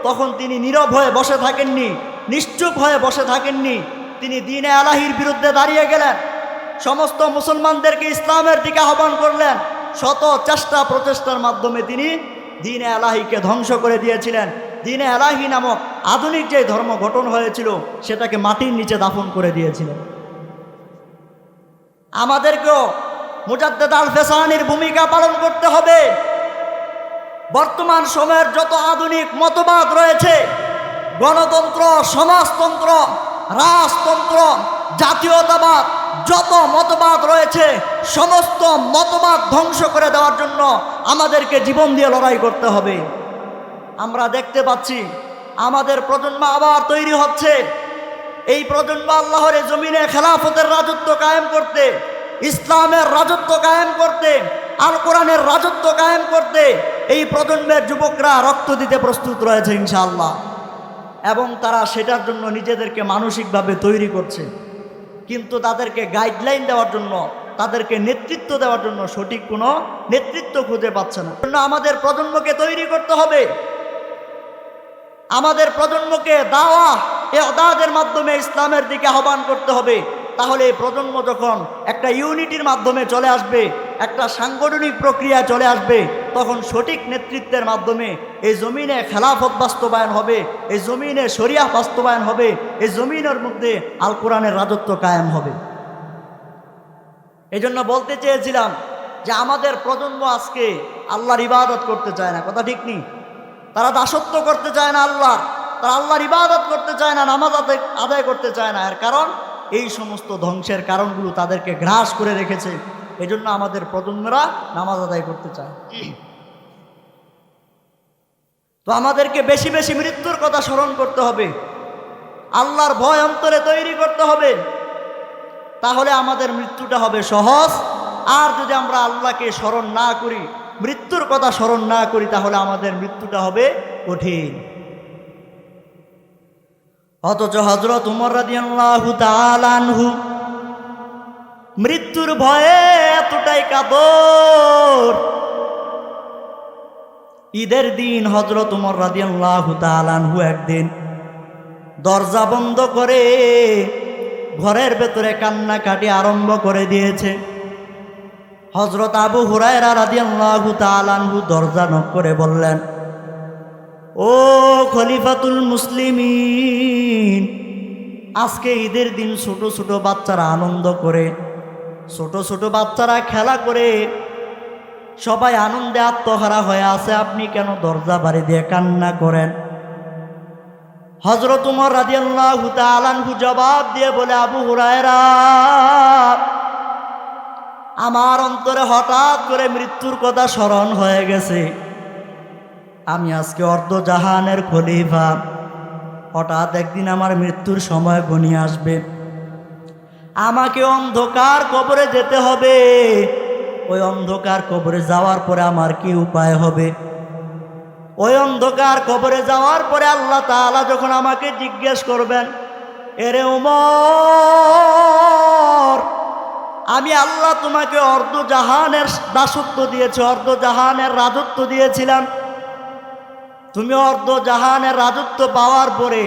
তখন তিনি নীরব হয়ে বসে থাকেননি, নিশ্চুপ হয়ে বসে থাকেননি। তিনি দ্বীন-এ এলাহীর বিরুদ্ধে দাঁড়িয়ে গেলেন, সমস্ত মুসলমানদেরকে ইসলামের দিকে আহ্বান করলেন। শত চেষ্টা প্রচেষ্টার মাধ্যমে তিনি দ্বীন-এ এলাহীকে ধ্বংস করে দিয়েছিলেন। দ্বীন-এ এলাহী নামক আধুনিক যে ধর্ম গঠন হয়েছিল, সেটাকে মাটির নিচে দাফন করে দিয়েছিলেন। আমাদেরকেও মুজাদ্দেদ আল ফেসানির ভূমিকা পালন করতে হবে। বর্তমান সময়ের যত আধুনিক মতবাদ রয়েছে, গণতন্ত্র, সমাজতন্ত্র, রাজতন্ত্র, জাতীয়তাবাদ, যত মতবাদ রয়েছে, সমস্ত মতবাদ ধ্বংস করে দেওয়ার জন্য আমাদেরকে জীবন দিয়ে লড়াই করতে হবে। আমরা দেখতে পাচ্ছি আমাদের প্রজন্ম আবার তৈরি হচ্ছে। এই প্রজন্ম আল্লাহর জমিনে খেলাফতের রাজত্ব কায়েম করতে, ইসলামের রাজত্ব কায়েম করতে, আল কোরআনের রাজত্ব কায়েম করতে এই প্রজন্মের যুবকরা রক্ত দিতে প্রস্তুত রয়েছে ইনশাআল্লাহ। এবং তারা সেটার জন্য নিজেদেরকে মানসিকভাবে তৈরি করছে, কিন্তু তাদেরকে গাইডলাইন দেওয়ার জন্য, তাদেরকে নেতৃত্ব দেওয়ার জন্য সঠিক কোনো নেতৃত্ব খুঁজে পাচ্ছে না। জন্য আমাদের প্রজন্মকে তৈরি করতে হবে, আমাদের প্রজন্মকে দাওয়াতের মাধ্যমে ইসলামের দিকে আহ্বান করতে হবে। তাহলে এই প্রজন্ম যখন একটা ইউনিটির মাধ্যমে চলে আসবে, একটা সাংগঠনিক প্রক্রিয়া চলে আসবে, তখন সঠিক নেতৃত্বের মাধ্যমে এই জমিনে খেলাফত বাস্তবায়ন হবে, এই জমিনে শরিয়াহ বাস্তবায়ন হবে, এই জমিনের মধ্যে আল কোরআনের রাজত্ব কায়েম হবে। এই জন্য বলতে চেয়েছিলাম যে আমাদের প্রজন্ম আজকে আল্লাহর ইবাদত করতে চায় না, কথা ঠিক নেই। তারা দাসত্ব করতে চায় না আল্লাহর, তারা আল্লাহর ইবাদত করতে চায় না, নামাজ আদায় করতে চায় না। এর কারণ এই সমস্ত ধ্বংসের কারণগুলো তাদেরকে গ্রাস করে রেখেছে। এই জন্য আমাদের প্রজন্মরা নামাজ আদায় করতে চায়। তো আমাদেরকে বেশি বেশি মৃত্যুর কথা স্মরণ করতে হবে, আল্লাহর ভয় অন্তরে তৈরি করতে হবে, তাহলে আমাদের মৃত্যুটা হবে সহজ। আর যদি আমরা আল্লাহকে স্মরণ না করি, মৃত্যুর কথা স্মরণ না করি, তাহলে আমাদের মৃত্যুটা হবে কঠিন। অথচ হযরত উমর রাদিয়াল্লাহু তাআলা আনহু মৃত্যুর ভয়ে এতটাই কাতর, ঈদের দিন হযরত উমর রাদিয়াল্লাহু তাআলা আনহু একদিন দরজা বন্ধ করে ঘরের ভেতরে কান্নাকাটি আরম্ভ করে দিয়েছে। হযরত আবু হুরায়রা রাদিয়াল্লাহু তাআলা আনহু দরজা নক করে বললেন, ও খলিফাতুল মুসলিমিন, আজকে ঈদের দিন ছোট ছোট বাচ্চারা আনন্দ করে, ছোট ছোট বাচ্চারা খেলা করে, সবাই আনন্দে আত্মহারা হয়ে আছে, আপনি কেন দরজা বাড়ি দিয়ে কান্না করেন? হযরত উমর রাদিয়াল্লাহু তাআলা আনহু জবাব দিয়ে বলে, আবু হুরায়রা, আমার অন্তরে হঠাৎ করে মৃত্যুর কথা স্মরণ হয়ে গেছে। আমি আজকে অর্ধজাহানের খলিফা, হঠাৎ একদিন আমার মৃত্যুর সময় ঘনিয়ে আসবে, আমাকে অন্ধকার কবরে যেতে হবে। ওই অন্ধকার কবরে যাওয়ার পরে আমার কি উপায় হবে? ওই অন্ধকার কবরে যাওয়ার পরে আল্লাহ তাআলা যখন আমাকে জিজ্ঞেস করবেন, এরে উমর, আমি আল্লাহ তোমাকে অর্ধজাহানের দাসত্ব দিয়েছি, অর্ধজাহানের রাজত্ব দিয়েছিলাম, তুমি অর্ধজাহানের রাজত্ব পাওয়ার পরে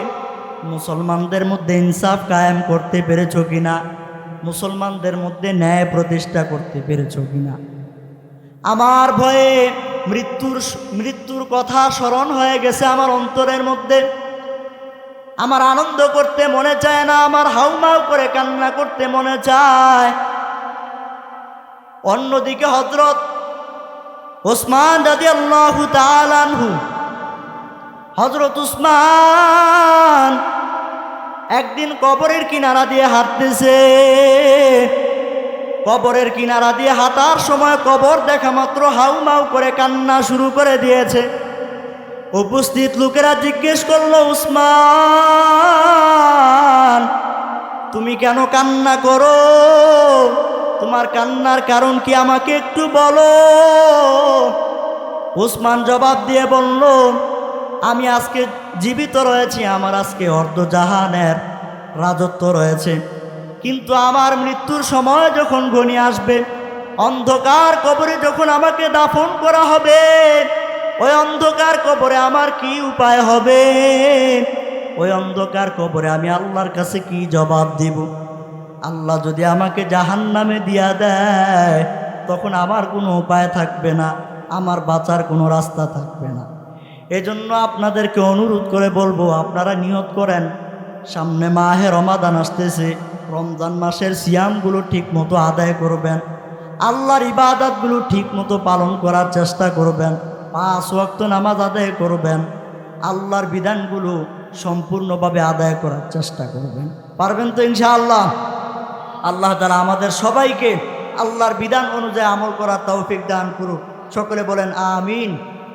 মুসলমানদের মধ্যে ইনসাফ কায়েম করতে পেরেছো কিনা? মুসলমানদের মধ্যে ন্যায় প্রতিষ্ঠা করতে পেরেছো কিনা? আমার ভয়ে মৃত্যুর কথা স্মরণ হয়ে গেছে আমার অন্তরের মধ্যে। আমার আনন্দ করতে মনে চায় না, আমার হাউমাউ করে কান্না করতে মনে চায়। অন্যদিকে হযরত ওসমান রাদিয়াল্লাহু তাআলা আনহু, হযরত উসমান একদিন কবরের কিনারা দিয়ে হাঁটতেছে। কবরের কিনারা দিয়ে হাঁটার সময় কবর দেখা মাত্র হাউমাউ করে কান্না শুরু করে দিয়েছে। উপস্থিত লোকেরা জিজ্ঞেস করলো, উসমান, তুমি কেন কান্না করো? তোমার কান্নার কারণ কি আমাকে একটু বলো। উসমান জবাব দিয়ে বলল, আমি আজকে জীবিত রয়েছি, আমার আজকে অর্ধজাহানের রাজত্ব রয়েছে, কিন্তু আমার মৃত্যুর সময় যখন ঘনিয়ে আসবে, অন্ধকার কবরে যখন আমাকে দাফন করা হবে, ওই অন্ধকার কবরে আমার কি উপায় হবে? ওই অন্ধকার কবরে আমি আল্লাহর কাছে কি জবাব দিব? আল্লাহ যদি আমাকে জাহান্নামে দিয়া দেয়, তখন আমার কোনো উপায় থাকবে না, আমার বাঁচার কোনো রাস্তা থাকবে না। এজন্য আপনাদেরকে অনুরোধ করে বলবো, আপনারা নিয়ত করেন, সামনে মাহে রমাদান আসতেছে, রমজান মাসের সিয়ামগুলো ঠিক মতো আদায় করবেন, আল্লাহর ইবাদতগুলো ঠিক মতো পালন করার চেষ্টা করবেন, 5 ওয়াক্ত নামাজ আদায় করবেন, আল্লাহর বিধানগুলো সম্পূর্ণভাবে আদায় করার চেষ্টা করবেন। পারবেন তো ইনশাআল্লাহ? আল্লাহ তাআলা আমাদের সবাইকে আল্লাহর বিধান অনুযায়ী আমল করার তৌফিক দান করুক। সকলে বলেন আমিন।